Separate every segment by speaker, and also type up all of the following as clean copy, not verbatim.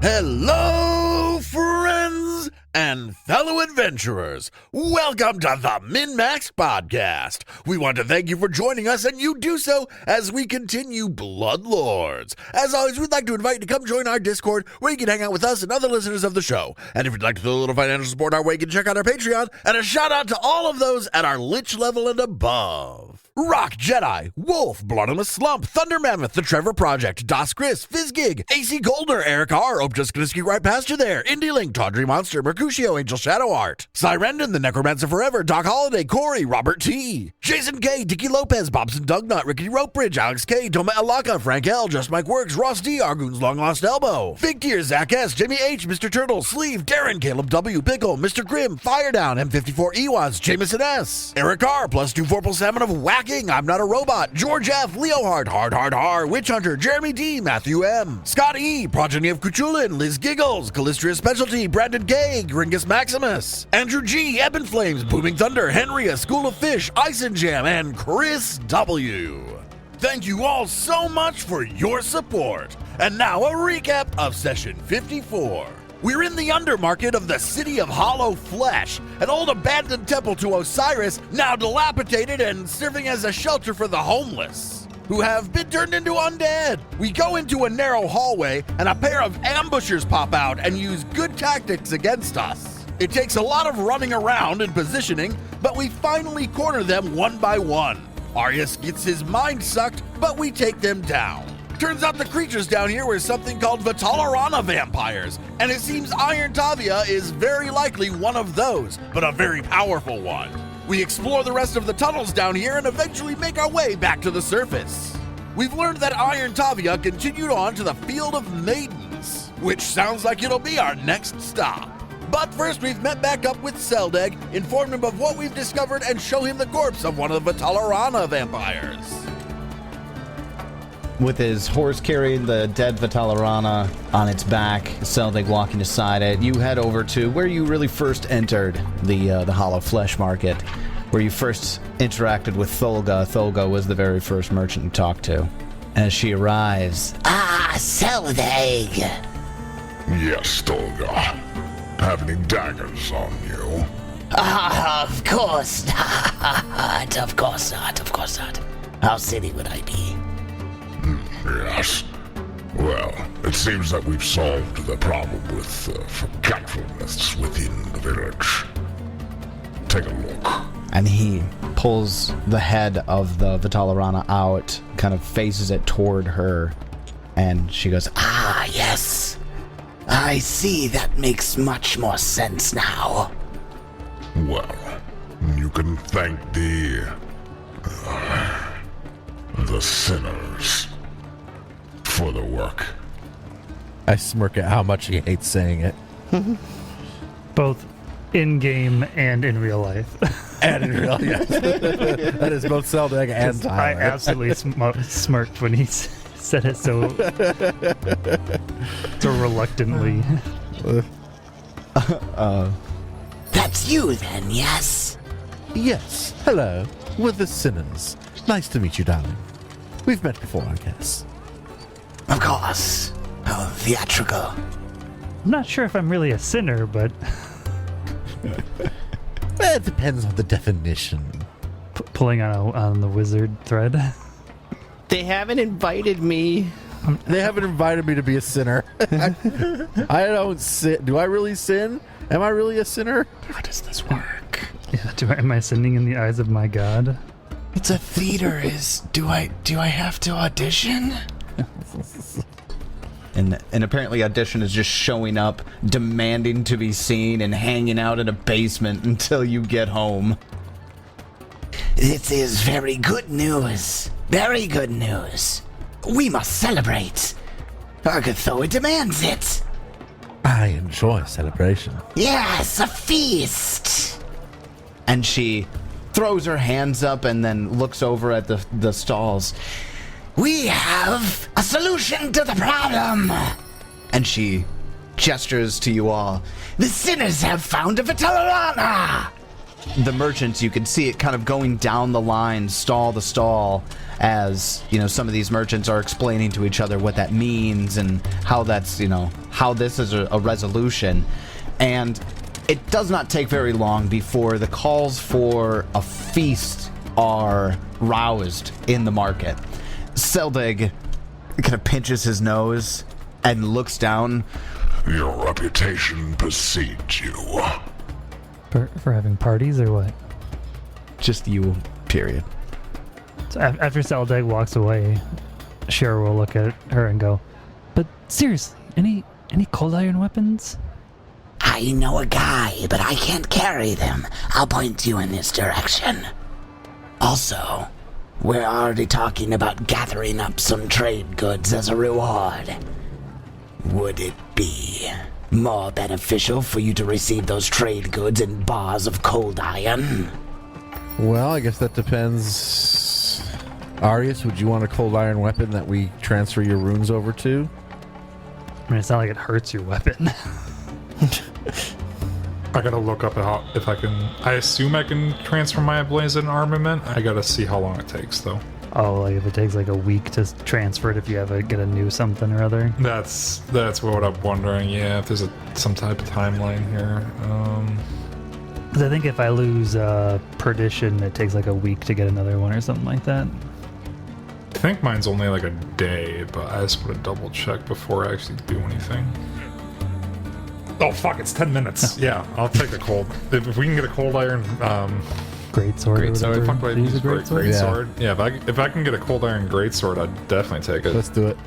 Speaker 1: Hello, friends and fellow adventurers. Welcome to the MNmaxed podcast. We want to thank you for joining us, and you do so as we continue Bloodlords. As always, we'd like to invite you to come join our Discord, where you can hang out with us and other listeners of the show. And if you'd like to throw a little financial support our way, you can check out our Patreon. And a shout out to all of those at our Lich level and above. Rock Jedi, Wolf, Bloodless Slump, Thunder Mammoth, The Trevor Project, Das Chris, Fizzgig, AC Golder, Eric R, Ope Just Gonna Ski Right Past You There, Indie Link, Tawdry Monster, Mercutio, Angel Shadow Art, Cyrendon, The Necromancer Forever, Doc Holiday, Corey, Robert T, Jason K, Dicky Lopez, Bobson Dugnut, Ricky Ropebridge, Alex K, Toma Alaka, Frank L, Just Mike Works, Ross D, Argoon's Long Lost Elbow, Fig Tears, Zach S, Jimmy H, Mr. Turtle, Sleeve, Darren, Caleb W, Pickle, Mr. Grim, Fire Down, M54 Ewas, Jameson S, Eric R, plus 2 Salmon of Whacking, I'm Not a Robot, George F, Leo Hart, Hard, Witch Hunter, Jeremy D, Matthew M, Scott E, Progeny of Cuchulain, Liz Giggles, Calistria Specialty, Brandon K, Gringus Maximus, Andrew G, Ebon Flames, Booming Thunder, Henry, A School of Fish, Ice and Jam, and Chris W. Thank you all so much for your support. And now a recap of session 54. We're in the undermarket of the city of Hollow Flesh, an old abandoned temple to Osiris, now dilapidated and serving as a shelter for the homeless, who have been turned into undead. We go into a narrow hallway, and a pair of ambushers pop out and use good tactics against us. It takes a lot of running around and positioning, but we finally corner them one by one. Arius gets his mind sucked, but we take them down. Turns out the creatures down here were something called Vitalarana vampires, and it seems Iron Tavia is very likely one of those, but a very powerful one. We explore the rest of the tunnels down here and eventually make our way back to the surface. We've learned that Iron Tavia continued on to the Field of Maidens, which sounds like it'll be our next stop. But first, we've met back up with Seldeg, informed him of what we've discovered, and show him the corpse of one of the Vitalarana vampires.
Speaker 2: With his horse carrying the dead Vitalarana on its back, Seldeg walking beside it, you head over to where you really first entered the Hollow Flesh Market, where you first interacted with Tholga. Tholga was the very first merchant you talked to. As she arrives,
Speaker 3: Seldeg.
Speaker 4: Yes, Tholga. Have any daggers on you?
Speaker 3: Of course not. Of course not. How silly would I be?
Speaker 4: Yes. Well, it seems that we've solved the problem with forgetfulness within the village. Take a look.
Speaker 2: and he pulls the head of the Vitalarana out, kind of faces it toward her, and she goes,
Speaker 3: Ah, yes. I see, that makes much more sense now.
Speaker 4: Well, you can thank the sinners for the work.
Speaker 1: I smirk at how much he hates saying it.
Speaker 5: Both in-game and in real life.
Speaker 1: And in real life. That is both Seldeg and Tyler.
Speaker 5: I absolutely smirked when he said it so reluctantly.
Speaker 3: That's you then, yes?
Speaker 1: Yes, hello. We're the sinners. Nice to meet you, darling. We've met before, I guess.
Speaker 3: Of course. How theatrical.
Speaker 5: I'm not sure if I'm really a sinner, but...
Speaker 1: Well, it depends on the definition.
Speaker 5: Pulling on the wizard thread.
Speaker 2: They haven't invited me.
Speaker 1: They haven't invited me to be a sinner. I don't sin. Do I really sin? Am I really a sinner?
Speaker 3: How does this work?
Speaker 5: Yeah, am I sinning in the eyes of my god?
Speaker 3: It's a theater. Do I have to audition?
Speaker 2: And apparently Audition is just showing up, demanding to be seen, and hanging out in a basement until you get home.
Speaker 3: This is very good news. Very good news. We must celebrate. Argathoa demands it.
Speaker 1: I enjoy celebration.
Speaker 3: Yes, a feast.
Speaker 2: And she throws her hands up and then looks over at the stalls.
Speaker 3: We have a solution to the problem.
Speaker 2: And she gestures to you all.
Speaker 3: The sinners have found a Vitalarana.
Speaker 2: the merchants, you can see it kind of going down the line, stall to stall, as, some of these merchants are explaining to each other what that means and how that's, how this is a resolution. And it does not take very long before the calls for a feast are roused in the market. Seldig kind of pinches his nose and looks down.
Speaker 4: Your reputation precedes you.
Speaker 5: For having parties or what?
Speaker 2: Just you, period.
Speaker 5: So after Saldeg walks away, Cher will look at her and go, "But seriously, any cold iron weapons?"
Speaker 3: I know a guy, but I can't carry them. I'll point you in this direction. Also, we're already talking about gathering up some trade goods as a reward. Would it be more beneficial for you to receive those trade goods in bars of cold iron?
Speaker 6: Well, I guess that depends. Arius, would you want a cold iron weapon that we transfer your runes over to?
Speaker 5: I mean, it's not like it hurts your weapon.
Speaker 7: I gotta look up if I can. I assume I can transfer my emblazoned armament. I gotta see how long it takes, though.
Speaker 5: Oh, like if it takes like a week to transfer it, if you get a new something or other.
Speaker 7: That's what I'm wondering. Yeah, if there's some type of timeline here.
Speaker 5: Because I think if I lose Perdition, it takes like a week to get another one or something like that.
Speaker 7: I think mine's only like a day, but I just want to double check before I actually do anything. Oh fuck! It's 10 minutes. Yeah, I'll take a cold. If we can get a cold iron,
Speaker 5: Great sword.
Speaker 2: Great sword.
Speaker 7: fuck, do I use a great
Speaker 6: Yeah.
Speaker 7: sword? Yeah, if I can get a cold iron great sword, I'd definitely take it.
Speaker 6: Let's do it.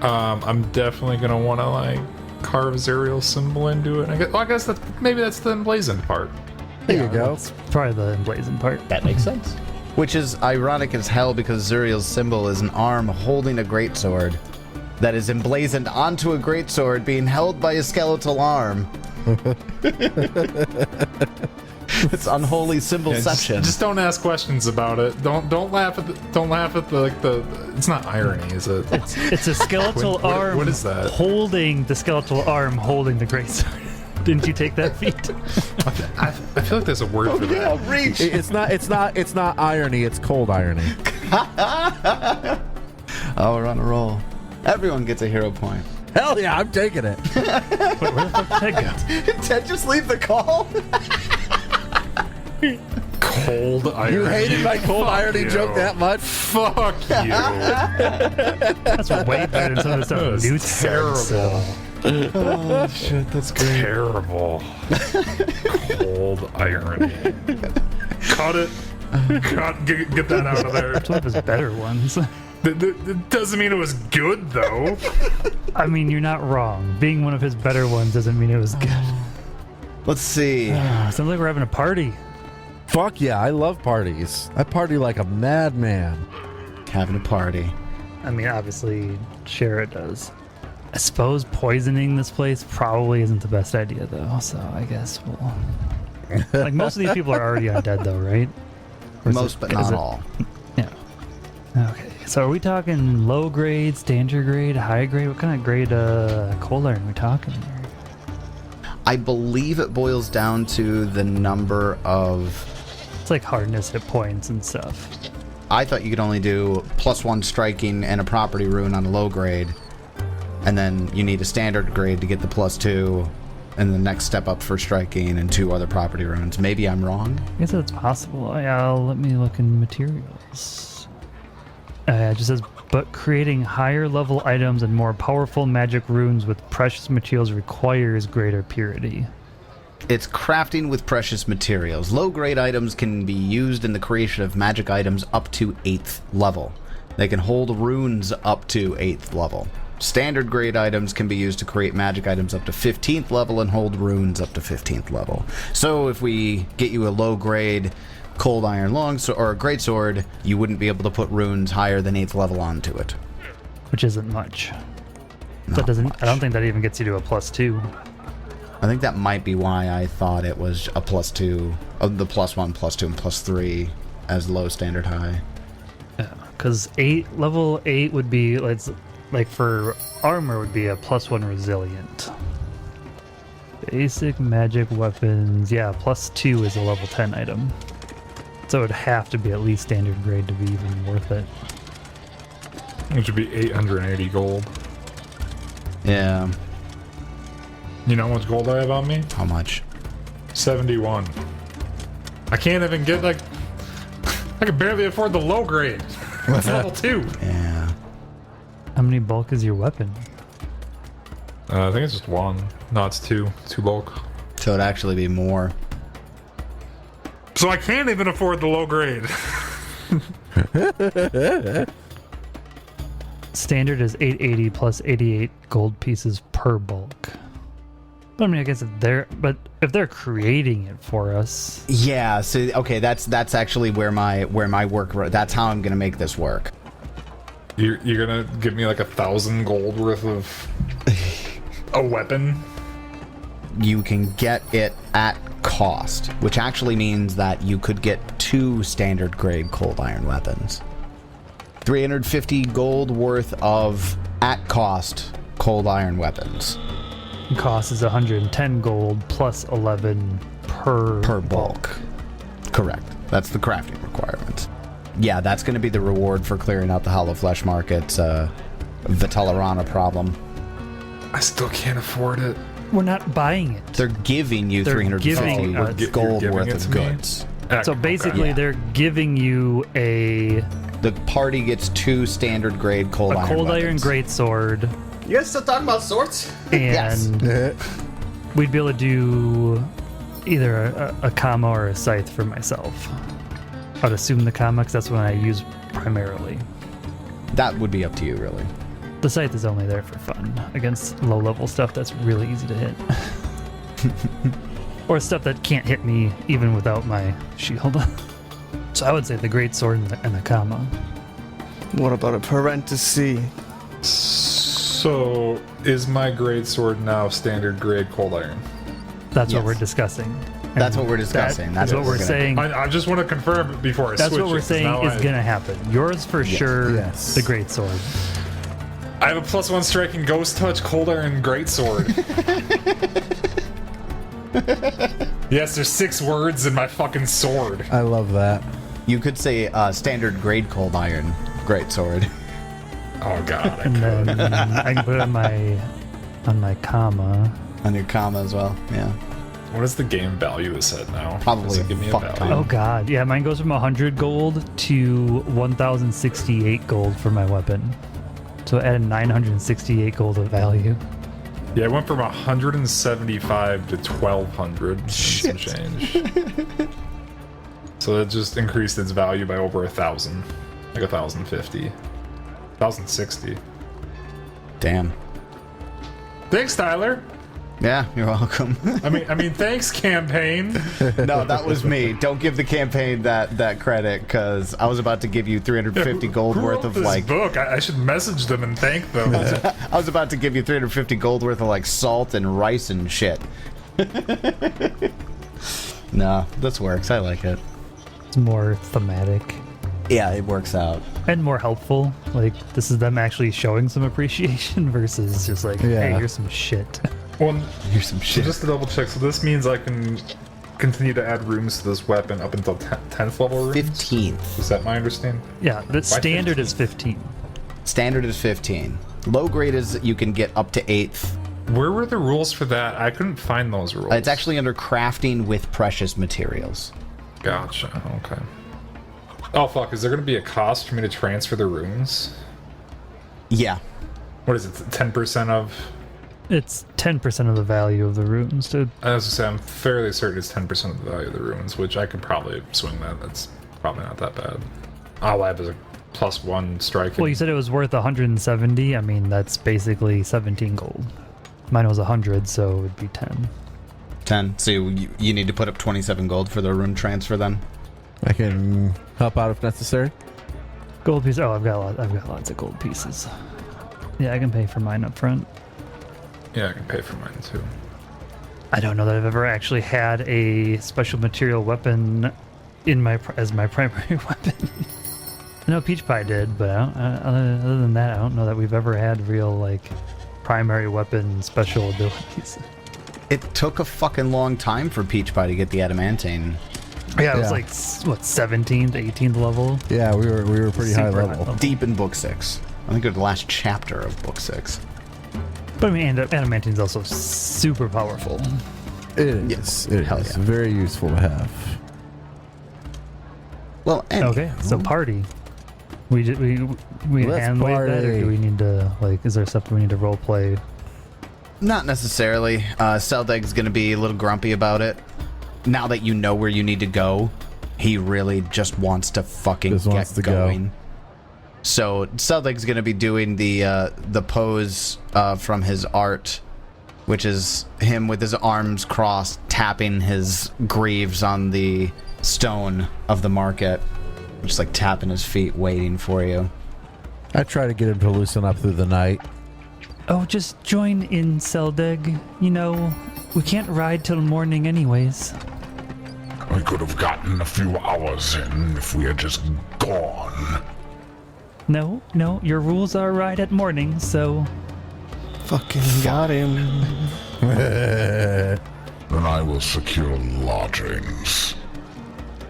Speaker 7: I'm definitely gonna want to like carve Zerial's symbol into it. I guess that's the emblazoned part.
Speaker 6: There you go.
Speaker 5: That's probably the emblazoned part.
Speaker 2: That makes sense. Which is ironic as hell because Zuriel's symbol is an arm holding a greatsword that is emblazoned onto a greatsword being held by a skeletal arm. It's unholy symbolception.
Speaker 7: Just don't ask questions about it. Don't laugh at the it's not irony, is it?
Speaker 5: It's a skeletal
Speaker 7: What-
Speaker 5: arm.
Speaker 7: what is that?
Speaker 5: Holding the skeletal arm, holding the greatsword. Didn't you take that feat?
Speaker 7: I feel like there's a word for that.
Speaker 2: Reach!
Speaker 6: It's not irony. It's cold irony.
Speaker 2: Oh, we're on a roll. Everyone gets a hero point.
Speaker 6: Hell yeah, I'm taking it.
Speaker 5: Where the fuck did that go?
Speaker 2: Ted, just leave the call.
Speaker 7: Cold irony.
Speaker 6: You hated my cold
Speaker 7: Fuck
Speaker 6: irony
Speaker 7: you.
Speaker 6: joke that much?
Speaker 7: Fuck you.
Speaker 5: That's way better than some of the stuff
Speaker 7: That was
Speaker 5: Newt said,
Speaker 7: terrible.
Speaker 5: so-
Speaker 2: Oh shit, that's great.
Speaker 7: Terrible. Cold irony. Cut it. Get that out of there.
Speaker 5: It's one of his better ones.
Speaker 7: That doesn't mean it was good, though.
Speaker 5: I mean, you're not wrong. Being one of his better ones doesn't mean it was good.
Speaker 2: Let's see.
Speaker 5: Sounds like we're having a party.
Speaker 6: Fuck yeah, I love parties. I party like a madman.
Speaker 2: Having a party.
Speaker 5: I mean, obviously, Shara does. I suppose poisoning this place probably isn't the best idea, though. So I guess we'll. Like most of these people are already undead, though, right? Or is
Speaker 2: Most,
Speaker 5: it-
Speaker 2: but
Speaker 5: is
Speaker 2: not
Speaker 5: it-
Speaker 2: all.
Speaker 5: Yeah. Okay. So are we talking low grade, standard grade, high grade? What kind of grade cold iron are we talking here?
Speaker 2: I believe it boils down to the number of.
Speaker 5: It's like hardness, hit points, and stuff.
Speaker 2: I thought you could only do +1 striking and a property rune on a low grade, and then you need a standard grade to get the +2, and the next step up for striking and 2 other property runes. Maybe I'm wrong.
Speaker 5: I guess that's possible. Let me look in materials. It just says, but creating higher level items and more powerful magic runes with precious materials requires greater purity.
Speaker 2: It's crafting with precious materials. Low grade items can be used in the creation of magic items up to 8th level. They can hold runes up to 8th level. Standard grade items can be used to create magic items up to 15th level and hold runes up to 15th level. So if we get you a low grade cold iron longsword or a greatsword, you wouldn't be able to put runes higher than 8th level onto it.
Speaker 5: Which isn't much.
Speaker 2: Not
Speaker 5: That doesn't.
Speaker 2: much.
Speaker 5: I don't think that even gets you to a +2.
Speaker 2: I think that might be why I thought it was a +2, the +1, +2, and +3 as low, standard, high.
Speaker 5: Because level 8 would be like for armor would be a +1 resilient. Basic magic weapons. Yeah, +2 is a level 10 item. So it'd have to be at least standard grade to be even worth it.
Speaker 7: Which would be 880 gold.
Speaker 2: Yeah.
Speaker 7: You know how much gold I have on me?
Speaker 2: How much?
Speaker 7: 71. I can't even get like... I can barely afford the low grade. It's level 2.
Speaker 2: Yeah.
Speaker 5: How many bulk is your weapon?
Speaker 7: I think it's just 1. No, it's 2. 2 bulk.
Speaker 2: So it'd actually be more.
Speaker 7: So I can't even afford the low grade.
Speaker 5: Standard is 880 plus 88 gold pieces per bulk. But I mean, I guess if they're creating it for us.
Speaker 2: Yeah. So okay, that's actually where my work. That's how I'm gonna make this work.
Speaker 7: You're gonna give me like 1,000 gold worth of a weapon?
Speaker 2: You can get it at cost, which actually means that you could get 2 standard grade cold iron weapons. 350 gold worth of at cost cold iron weapons.
Speaker 5: Cost is 110 gold plus 11 per
Speaker 2: bulk. Correct. That's the crafting requirement. Yeah, that's going to be the reward for clearing out the Hollow Flesh Market's Vitalarana problem.
Speaker 7: I still can't afford it.
Speaker 5: We're not buying it.
Speaker 2: They're giving you
Speaker 5: They're
Speaker 2: 350
Speaker 5: giving
Speaker 2: gold
Speaker 7: you're
Speaker 2: worth
Speaker 7: giving
Speaker 2: of
Speaker 7: it to me?
Speaker 2: goods.
Speaker 5: So basically,
Speaker 2: Yeah.
Speaker 5: they're giving you a
Speaker 2: The party gets 2 standard grade cold iron
Speaker 5: cold iron
Speaker 2: weapons.
Speaker 5: greatsword,
Speaker 2: You guys still talking about swords?
Speaker 5: and we'd be able to do either a Kama or a scythe for myself. I'd assume the Kama, because that's what I use primarily.
Speaker 2: That would be up to you, really.
Speaker 5: The scythe is only there for fun against low-level stuff that's really easy to hit. Or stuff that can't hit me even without my shield. So I would say the greatsword and the Kama.
Speaker 8: What about a parenthesis?
Speaker 7: So, is my greatsword now standard grade cold iron?
Speaker 5: That's
Speaker 2: Yes.
Speaker 5: what we're discussing.
Speaker 2: That's
Speaker 5: And
Speaker 2: what we're discussing.
Speaker 5: That's what we're
Speaker 2: gonna
Speaker 5: saying.
Speaker 7: I just want to confirm it before I
Speaker 5: That's
Speaker 7: switch
Speaker 5: what we're
Speaker 7: it, 'cause
Speaker 5: saying
Speaker 7: now
Speaker 5: is
Speaker 7: I-
Speaker 5: going to happen. Yours for sure,
Speaker 6: Yes.
Speaker 5: the greatsword.
Speaker 7: I have a +1 striking ghost touch cold iron greatsword. Yes, there's 6 words in my fucking sword.
Speaker 6: I love that.
Speaker 2: You could say standard grade cold iron greatsword.
Speaker 7: Oh god, I
Speaker 5: And
Speaker 7: could.
Speaker 5: then I can put it on my Kama.
Speaker 2: On your comma as well. Yeah.
Speaker 7: What is the game value this at now?
Speaker 2: Probably
Speaker 7: Does it give me a
Speaker 2: fuck
Speaker 7: value?
Speaker 2: ton.
Speaker 5: Oh god, yeah, mine goes from 100 gold to 1,068 gold for my weapon. So it added 968 gold of value.
Speaker 7: Yeah, it went from 175 to 1,200 and some change. So that just increased its value by over 1,000, like 1,050, 1,060.
Speaker 2: Damn.
Speaker 7: Thanks, Tyler.
Speaker 2: Yeah, you're welcome.
Speaker 7: I mean, thanks, campaign.
Speaker 2: No, that was me. Don't give the campaign that credit, because I was about to give you 350 gold
Speaker 7: Who
Speaker 2: worth
Speaker 7: wrote
Speaker 2: of
Speaker 7: this
Speaker 2: like.
Speaker 7: book? I should message them and thank them.
Speaker 2: I was about to give you 350 gold worth of like salt and rice and shit. No, this works. I like it.
Speaker 5: It's more thematic
Speaker 2: Yeah, it works out.
Speaker 5: and more helpful. Like, this is them actually showing some appreciation versus just like, hey,
Speaker 6: Yeah.
Speaker 5: here's some shit.
Speaker 7: Well,
Speaker 2: Here's some
Speaker 7: so
Speaker 2: shit.
Speaker 7: just to double check, so this means I can continue to add runes to this weapon up until 10th level runes?
Speaker 2: 15th.
Speaker 7: Is that my understanding?
Speaker 5: Yeah, the standard
Speaker 7: 15?
Speaker 5: is 15.
Speaker 2: Standard is 15. Low grade is you can get up to 8th.
Speaker 7: Where were the rules for that? I couldn't find those rules.
Speaker 2: It's actually under crafting with precious materials.
Speaker 7: Gotcha. Okay. Oh fuck! Is there going to be a cost for me to transfer the runes?
Speaker 2: Yeah.
Speaker 7: What is it? 10% of?
Speaker 5: It's 10% of the value of the runes to
Speaker 7: I was to say I'm fairly certain it's 10% of the value of the runes, which I could probably swing that. That's probably not that bad. All I have is a +1 strike.
Speaker 5: Well, you said it was worth 170. I mean, that's basically 17 gold. Mine was 100, so it would be 10.
Speaker 2: 10. So you need to put up 27 gold for the rune transfer then?
Speaker 6: I can help out if necessary.
Speaker 5: Gold piece. Oh, I've got lots of gold pieces. Yeah, I can pay for mine up front.
Speaker 7: Yeah, I can pay for mine too.
Speaker 5: I don't know that I've ever actually had a special material weapon in as my primary weapon. I know Peach Pie did, but other than that, I don't know that we've ever had real like primary weapon special abilities.
Speaker 2: It took a fucking long time for Peach Pie to get the adamantine.
Speaker 5: Yeah, it was
Speaker 6: Yeah.
Speaker 5: like, what, 17th, 18th level?
Speaker 6: Yeah, we were pretty high
Speaker 5: Super high
Speaker 6: level.
Speaker 5: level.
Speaker 2: Deep in Book 6. I think it was the last chapter of Book 6.
Speaker 5: But I mean, adamantine's also super powerful.
Speaker 6: It is. It
Speaker 2: Hell
Speaker 6: is
Speaker 2: yeah.
Speaker 6: very useful to have.
Speaker 2: Well, anyway.
Speaker 5: Okay, so party. We
Speaker 6: Let's
Speaker 5: hand wave that, or
Speaker 6: party.
Speaker 5: do we need to, like, is there stuff we need to role play?
Speaker 2: Not necessarily. Seldeg's going to be a little grumpy about it. Now that you know where you need to go, he really just wants to fucking
Speaker 6: Just
Speaker 2: get
Speaker 6: wants to go.
Speaker 2: going. So Seldeg's going to be doing the pose from his art, which is him with his arms crossed, tapping his greaves on the stone of the market. Just like tapping his feet, waiting for you.
Speaker 6: I try to get him to loosen up through the night.
Speaker 5: Oh, just join in, Seldeg. You know, we can't ride till morning anyways.
Speaker 4: We could have gotten a few hours in if we had just gone.
Speaker 5: No, your rules are ride at morning, so...
Speaker 8: Fucking got him.
Speaker 4: Then I will secure lodgings.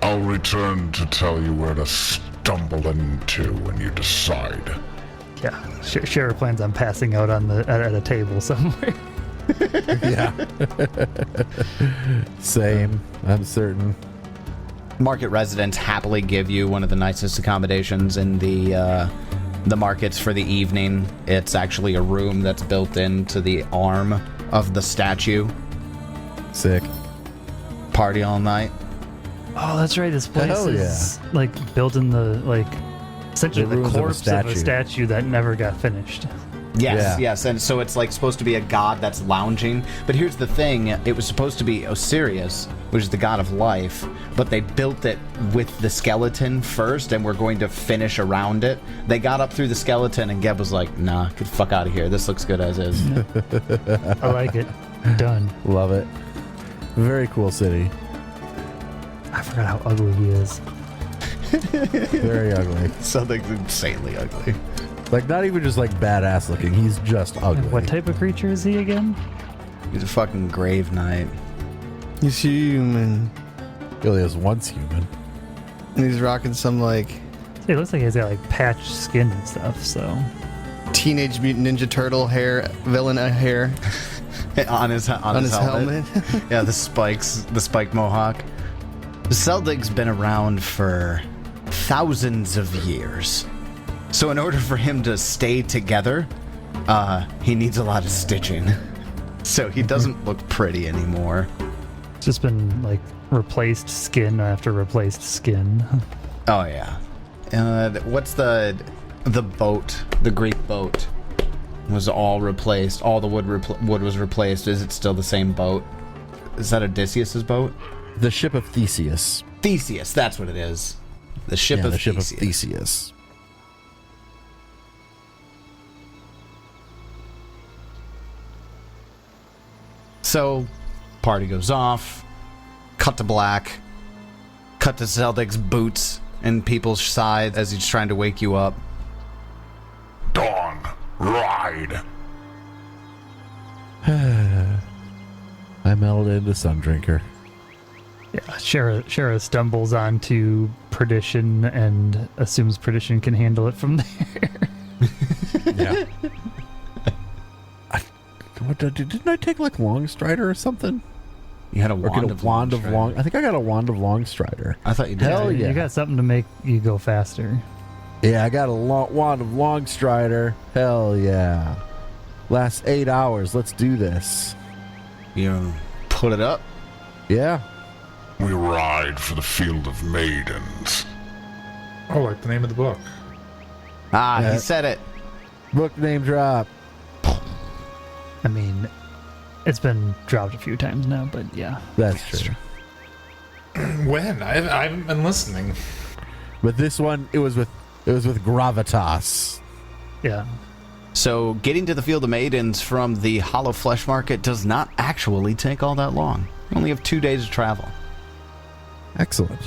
Speaker 4: I'll return to tell you where to stumble into when you decide.
Speaker 5: Yeah, Shara plans on passing out on at a table somewhere.
Speaker 6: Yeah. Same. I'm certain.
Speaker 2: Market residents happily give you one of the nicest accommodations in the markets for the evening. It's actually a room that's built into the arm of the statue.
Speaker 6: Sick.
Speaker 2: Party all night.
Speaker 5: Oh, that's right. This place
Speaker 6: Hell
Speaker 5: is like built in the essentially
Speaker 6: The
Speaker 5: the
Speaker 6: ruins of a
Speaker 5: corpse of a
Speaker 6: statue.
Speaker 5: statue that never got finished.
Speaker 2: Yes,
Speaker 6: Yeah.
Speaker 2: yes, and so it's like supposed to be a god that's lounging. But here's the thing, it was supposed to be Osiris, which is the god of life, but they built it with the skeleton first and we're going to finish around it. They got up through the skeleton and Geb was like, nah, get the fuck out of here. This looks good as is.
Speaker 5: I like it. Done.
Speaker 6: Love it. Very cool city.
Speaker 5: I forgot how ugly he is.
Speaker 6: Very ugly.
Speaker 2: Something's insanely ugly.
Speaker 6: Like, not even just like badass looking. He's just ugly.
Speaker 5: What type of creature is he again?
Speaker 2: He's a fucking grave knight.
Speaker 8: He's human.
Speaker 6: He only is once human.
Speaker 8: And he's rocking some like
Speaker 5: It looks like he's got like patched skin and stuff. So
Speaker 8: Teenage Mutant Ninja Turtle hair, villain hair
Speaker 2: on his helmet. Yeah, the spike mohawk. Seldig's been around for thousands of years. So in order for him to stay together, he needs a lot of stitching. So he doesn't look pretty anymore.
Speaker 5: it's just been like replaced skin after replaced skin.
Speaker 2: Oh yeah. What's the boat? The Greek boat was all replaced. All the wood was replaced. Is it still the same boat? Is that Odysseus's boat?
Speaker 6: The ship of Theseus.
Speaker 2: Theseus, that's what it is. The ship of
Speaker 6: the ship
Speaker 2: Theseus.
Speaker 6: of Theseus.
Speaker 2: So, party goes off. Cut to black. Cut to Zeldig's boots in people's side as he's trying to wake you up.
Speaker 4: Dawn, ride.
Speaker 6: I melted into Sundrinker.
Speaker 5: Yeah, Shara stumbles onto Perdition and assumes Perdition can handle it from there.
Speaker 6: Yeah. Didn't I take like Longstrider or something?
Speaker 2: You had a
Speaker 6: Or get
Speaker 2: wand
Speaker 6: a
Speaker 2: of
Speaker 6: wand of
Speaker 2: Longstrider.
Speaker 6: long. I think I got a wand of Longstrider.
Speaker 2: I thought you did.
Speaker 6: Hell yeah.
Speaker 5: You got something to make you go faster.
Speaker 6: Yeah, I got a wand of Longstrider. Hell yeah. Last 8 hours. Let's do this.
Speaker 2: You put it up.
Speaker 6: Yeah.
Speaker 4: We ride for the field of maidens.
Speaker 7: Oh, like the name of the book.
Speaker 2: Ah,
Speaker 6: Yeah.
Speaker 2: he said it.
Speaker 6: Book name drop.
Speaker 5: I mean, it's been dropped a few times now, but yeah.
Speaker 6: That's true.
Speaker 7: When? I haven't been listening.
Speaker 6: But this one, it was with gravitas.
Speaker 5: Yeah.
Speaker 2: So, getting to the Field of Maidens from the Hollow Flesh Market does not actually take all that long. You only have 2 days of travel.
Speaker 6: Excellent.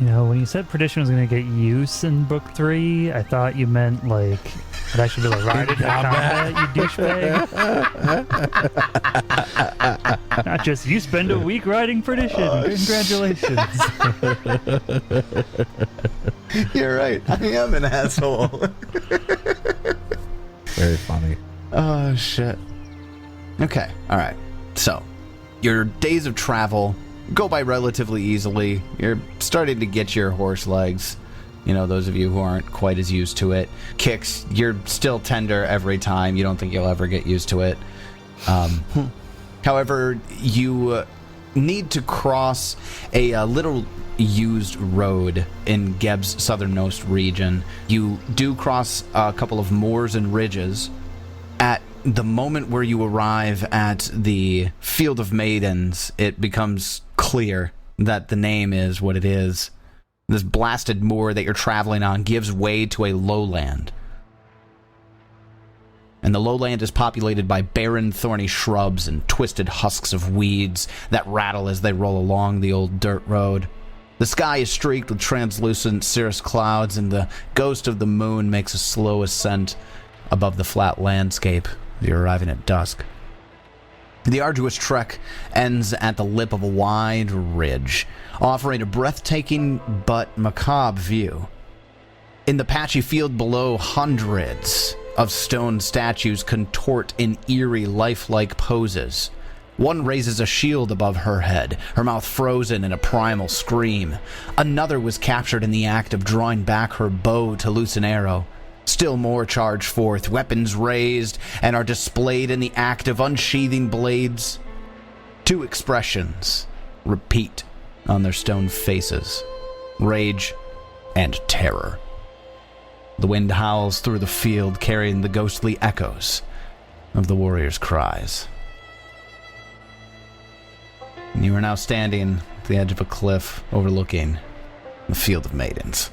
Speaker 5: You know, when you said perdition was going to get use in book 3, I thought you meant like I'd actually be able to ride it in combat, you douchebag. Not just you spend a week riding perdition. Congratulations.
Speaker 2: You're right. I am an asshole.
Speaker 6: Very funny.
Speaker 2: Oh, shit. Okay, alright. So, your days of travel go by relatively easily. You're starting to get your horse legs. You know, those of you who aren't quite as used to it. Kicks, you're still tender every time. You don't think you'll ever get used to it. However, you need to cross a little used road in Geb's southernmost region. You do cross a couple of moors and ridges. At the moment where you arrive at the Field of Maidens, it becomes clear that the name is what it is. This blasted moor that you're traveling on gives way to a lowland. And the lowland is populated by barren, thorny shrubs and twisted husks of weeds that rattle as they roll along the old dirt road. The sky is streaked with translucent cirrus clouds, and the ghost of the moon makes a slow ascent above the flat landscape. You're arriving at dusk. The arduous trek ends at the lip of a wide ridge, offering a breathtaking but macabre view. In the patchy field below, hundreds of stone statues contort in eerie, lifelike poses. One raises a shield above her head, her mouth frozen in a primal scream. Another was captured in the act of drawing back her bow to loose an arrow. Still more charge forth, weapons raised, and are displayed in the act of unsheathing blades. Two expressions repeat on their stone faces: rage and terror. The wind howls through the field, carrying the ghostly echoes of the warriors' cries. And you are now standing at the edge of a cliff overlooking the Field of Maidens.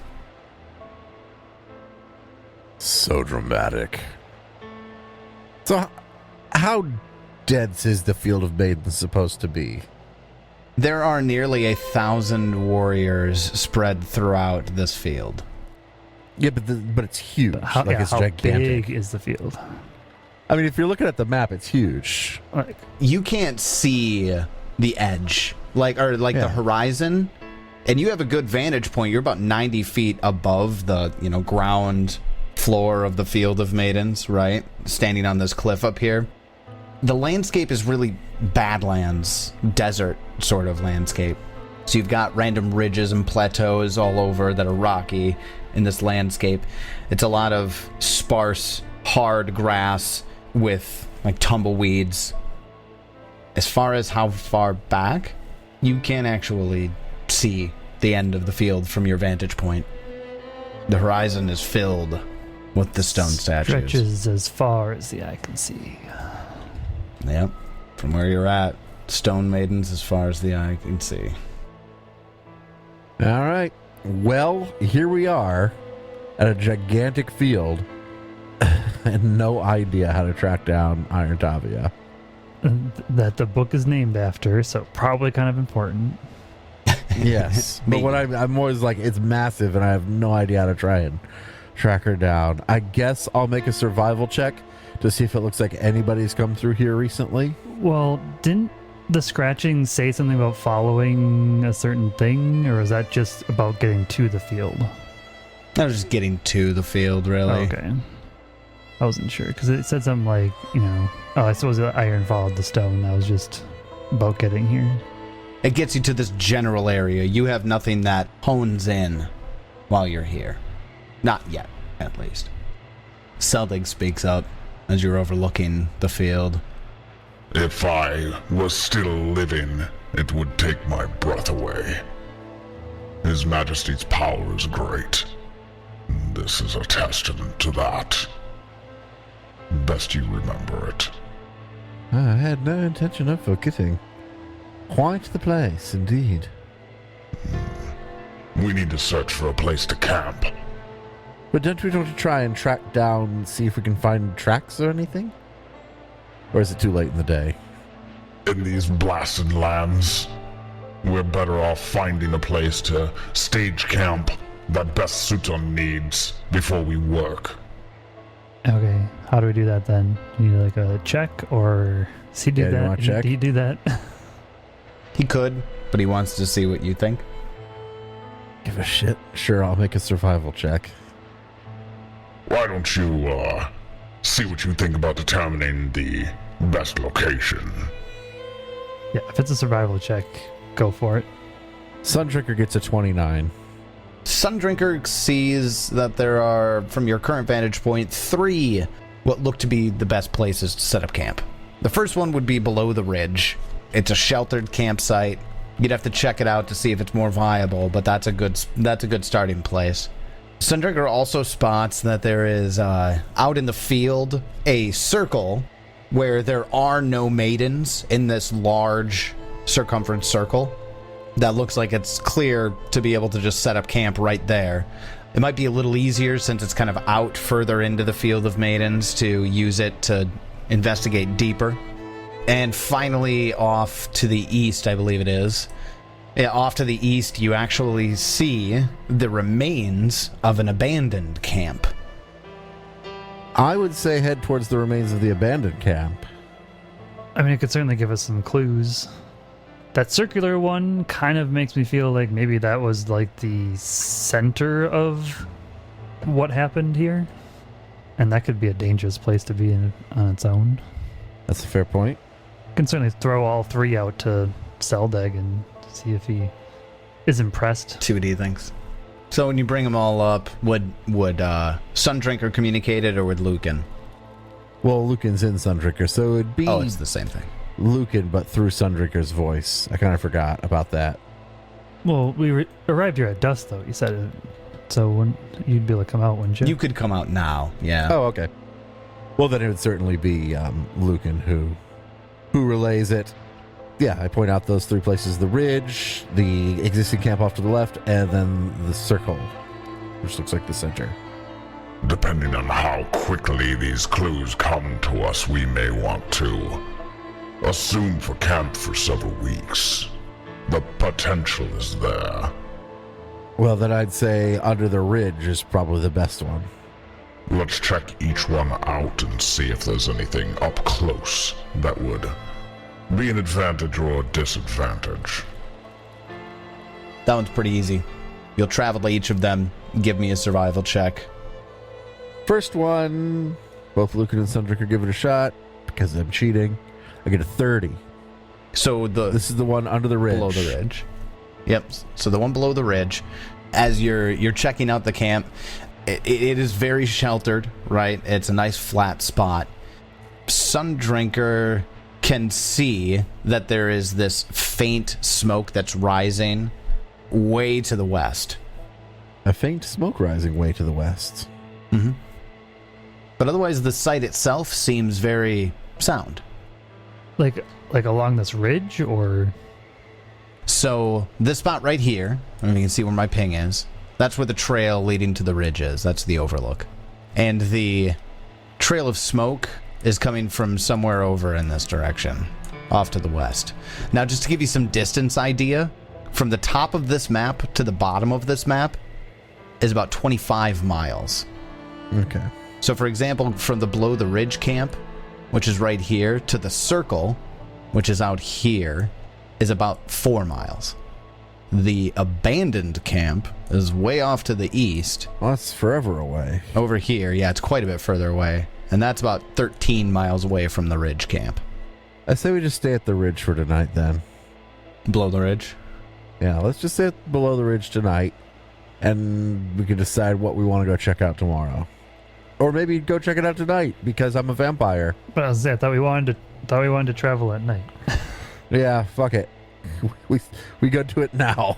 Speaker 6: So dramatic. So, how dense is the Field of Maidens supposed to be?
Speaker 2: There are nearly 1,000 warriors spread throughout this field.
Speaker 6: Yeah, but it's huge.
Speaker 5: But how,
Speaker 6: it's
Speaker 5: how
Speaker 6: gigantic.
Speaker 5: big is the field?
Speaker 6: I mean, if you're looking at the map, it's huge.
Speaker 5: Like,
Speaker 2: You can't see the edge, the horizon, and you have a good vantage point. You're about 90 feet above the, ground floor of the Field of Maidens, right? Standing on this cliff up here. The landscape is really badlands, desert sort of landscape. So you've got random ridges and plateaus all over that are rocky in this landscape. It's a lot of sparse, hard grass with tumbleweeds. As far as how far back, you can actually see the end of the field from your vantage point. The horizon is filled with the stone statues.
Speaker 5: stretches as far as the eye can see.
Speaker 2: Yep. From where you're at, stone maidens as far as the eye can see.
Speaker 6: All right. Well, here we are at a gigantic field and no idea how to track down Iron Tavia.
Speaker 5: That the book is named after, so probably kind of important.
Speaker 6: Yes. But what I'm always like, it's massive and I have no idea how to try and track her down. I guess I'll make a survival check to see if it looks like anybody's come through here recently.
Speaker 5: Well, didn't the scratching say something about following a certain thing, or is that just about getting to the field?
Speaker 2: I was just getting to the field, really.
Speaker 5: Oh, okay. I wasn't sure, because it said something like, I suppose the iron followed the stone. That was just about getting here.
Speaker 2: It gets you to this general area. You have nothing that hones in while you're here. Not yet, at least. Seldig speaks up as you're overlooking the field.
Speaker 4: If I was still living, it would take my breath away. His Majesty's power is great. This is a testament to that. Best you remember it.
Speaker 6: I had no intention of forgetting. Quite the place, indeed.
Speaker 4: We need to search for a place to camp.
Speaker 6: But don't we want to try and track down and see if we can find tracks or anything? Or is it too late in the day?
Speaker 4: In these blasted lands, We're better off finding a place to stage camp that best suits our needs before we work.
Speaker 5: Okay, how do we do that then? You need like a check, or does he do
Speaker 6: Yeah, you
Speaker 5: that?
Speaker 6: want a check?
Speaker 5: Do you do that?
Speaker 2: He could, but he wants to see what you think.
Speaker 6: Give a shit. Sure, I'll make a survival check.
Speaker 4: Why don't you, see what you think about determining the best location?
Speaker 5: Yeah, if it's a survival check, go for it.
Speaker 6: Sundrinker gets a 29.
Speaker 2: Sundrinker sees that there are, from your current vantage point, 3 what look to be the best places to set up camp. The first one would be below the ridge. It's a sheltered campsite. You'd have to check it out to see if it's more viable, but that's a good starting place. Sundrinker also spots that there is, out in the field, a circle where there are no maidens in this large circumference circle. That looks like it's clear to be able to just set up camp right there. It might be a little easier since it's kind of out further into the field of maidens to use it to investigate deeper. And finally, off to the east, I believe it is. Yeah, off to the east, you actually see the remains of an abandoned camp.
Speaker 6: I would say head towards the remains of the abandoned camp.
Speaker 5: I mean, it could certainly give us some clues. That circular one kind of makes me feel like maybe that was like the center of what happened here. And that could be a dangerous place to be in on its own.
Speaker 6: That's a fair point.
Speaker 5: Can certainly throw all 3 out to Seldag and see if he is impressed.
Speaker 2: See what he thinks. So when you bring them all up, would Sundrinker communicate it, or would Lucan?
Speaker 6: Well, Lucan's in Sundrinker, so it'd be
Speaker 2: It's the same thing.
Speaker 6: Lucan, but through Sundrinker's voice. I kind of forgot about that.
Speaker 5: Well, we arrived here at dusk, though. You said it. So when you'd be able to come out, wouldn't you?
Speaker 2: You could come out now, yeah.
Speaker 6: Oh, okay. Well, then it would certainly be Lucan who relays it. Yeah, I point out those 3 places: the ridge, the existing camp off to the left, and then the circle, which looks like the center.
Speaker 4: Depending on how quickly these clues come to us, we may want to assume for camp for several weeks. The potential is there.
Speaker 6: Well, then I'd say under the ridge is probably the best one.
Speaker 4: Let's check each one out and see if there's anything up close that would be an advantage or a disadvantage.
Speaker 2: That one's pretty easy. You'll travel to each of them. Give me a survival check.
Speaker 6: First one, both Lucan and Sundrinker give it a shot because I'm cheating. I get a 30.
Speaker 2: So
Speaker 6: This is the one under the ridge.
Speaker 2: below the ridge. Yep. So the one below the ridge, as you're checking out the camp, it is very sheltered, right? It's a nice flat spot. Sundrinker can see that there is this faint smoke that's rising way to the west.
Speaker 6: A faint smoke rising way to the west.
Speaker 2: Mm-hmm. But otherwise, the site itself seems very sound.
Speaker 5: Like along this ridge, or?
Speaker 2: So this spot right here, I mean, you can see where my ping is. That's where the trail leading to the ridge is. That's the overlook. And the trail of smoke is coming from somewhere over in this direction, off to the west. Now, just to give you some distance idea, from the top of this map to the bottom of this map is about 25 miles.
Speaker 6: Okay.
Speaker 2: So, for example, from the below the ridge camp, which is right here, to the circle, which is out here, is about 4 miles. The abandoned camp is way off to the east.
Speaker 6: Well, that's forever away.
Speaker 2: Over here, yeah, it's quite a bit further away. And that's about 13 miles away from the ridge camp.
Speaker 6: I say we just stay at the ridge for tonight then.
Speaker 2: Below the ridge?
Speaker 6: Yeah, let's just stay below the ridge tonight, and we can decide what we want to go check out tomorrow. Or maybe go check it out tonight, because I'm a vampire.
Speaker 5: But I thought we wanted to travel at night.
Speaker 6: Yeah, fuck it. We go do it now.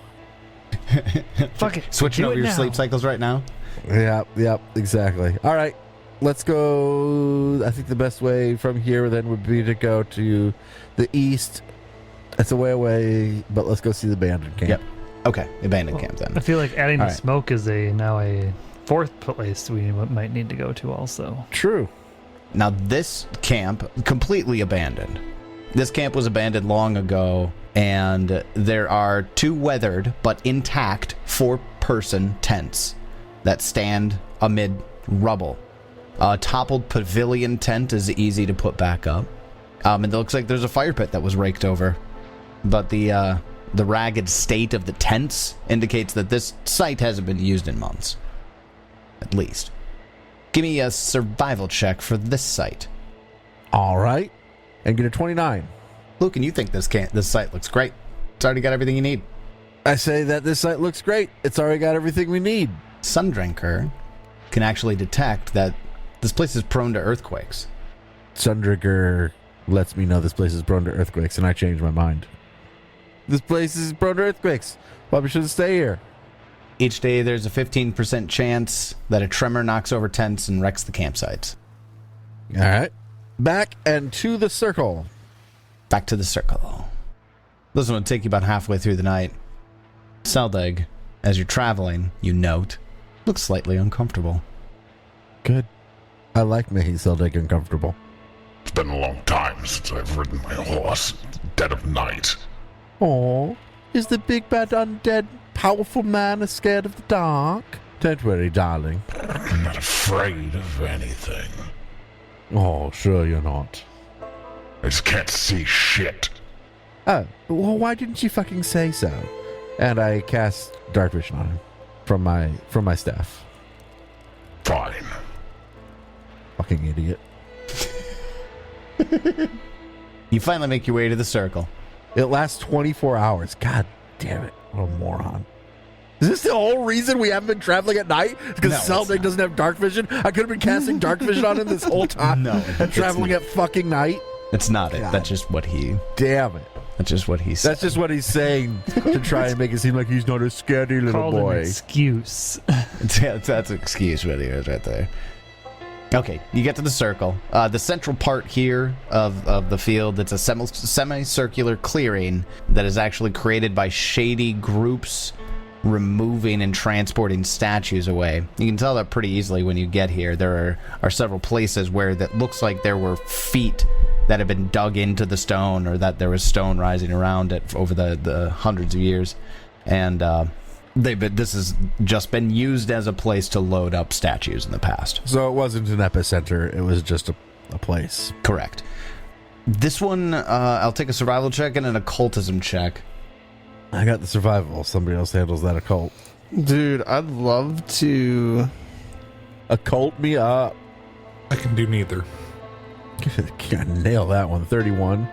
Speaker 5: Fuck it.
Speaker 2: Switching
Speaker 5: do
Speaker 2: over
Speaker 5: it
Speaker 2: your
Speaker 5: now.
Speaker 2: sleep cycles right now?
Speaker 6: Yep, exactly. All right, let's go. I think the best way from here then would be to go to the east. It's a way away, but let's go see the abandoned camp.
Speaker 2: Yep. Okay, abandoned camp then.
Speaker 5: I feel like adding
Speaker 2: All
Speaker 5: the
Speaker 2: right.
Speaker 5: smoke is now a 4th place we might need to go to also.
Speaker 6: True.
Speaker 2: Now, this camp, completely abandoned. This camp was abandoned long ago, and there are 2 weathered but intact 4-person tents that stand amid rubble. A toppled pavilion tent is easy to put back up. And it looks like there's a fire pit that was raked over. But the ragged state of the tents indicates that this site hasn't been used in months. At least. Give me a survival check for this site.
Speaker 6: All right. And get a 29.
Speaker 2: Luke, and you think this site looks great. It's already got everything you need.
Speaker 6: I say that this site looks great. It's already got everything we need.
Speaker 2: Sundrinker can actually detect that this place is prone to earthquakes.
Speaker 6: Sundrinker lets me know this place is prone to earthquakes, and I change my mind. This place is prone to earthquakes. Probably shouldn't stay here.
Speaker 2: Each day there's a 15% chance that a tremor knocks over tents and wrecks the campsites.
Speaker 6: All right. Back and to the circle.
Speaker 2: Back to the circle. This one will take you about halfway through the night. Seldeg, as you're traveling, you note, looks slightly uncomfortable.
Speaker 6: Good. I like making Seldeg uncomfortable.
Speaker 4: It's been a long time since I've ridden my horse. Dead of night.
Speaker 6: Oh, is the big bad undead powerful man scared of the dark? Don't worry, darling.
Speaker 4: I'm not afraid of anything.
Speaker 6: Oh, sure you're not.
Speaker 4: I just can't see shit.
Speaker 6: Oh, well, why didn't you fucking say so? And I cast Dark Vision on him from my staff.
Speaker 4: Fine.
Speaker 6: Fucking idiot.
Speaker 2: You finally make your way to the circle.
Speaker 6: It lasts 24 hours. God damn it. What a moron. Is this the whole reason we haven't been traveling at night? Because
Speaker 2: No,
Speaker 6: Seldeg doesn't have dark vision? I could have been casting dark vision on him this whole time.
Speaker 2: No,
Speaker 6: And traveling at fucking night?
Speaker 2: It's not it.
Speaker 6: God.
Speaker 2: That's just what he
Speaker 6: Damn it.
Speaker 2: That's just what he said.
Speaker 6: That's just what he's saying to try and make it seem like he's not a scaredy little
Speaker 5: Called an
Speaker 6: boy.
Speaker 5: excuse.
Speaker 2: That's an excuse what he is right there. Okay, you get to the circle. The central part here of the field, it's a semicircular clearing that is actually created by shady groups removing and transporting statues away. You can tell that pretty easily when you get here. There are several places where that looks like there were feet that have been dug into the stone, or that there was stone rising around it over the hundreds of years. And this has just been used as a place to load up statues in the past.
Speaker 6: So it wasn't an epicenter, it was just a place.
Speaker 2: Correct. This one, I'll take a survival check and an occultism check.
Speaker 6: I got the survival. Somebody else handles that occult.
Speaker 8: Dude, I'd love to.
Speaker 6: Occult me up.
Speaker 7: I can do neither.
Speaker 6: Gotta nail that one. 31.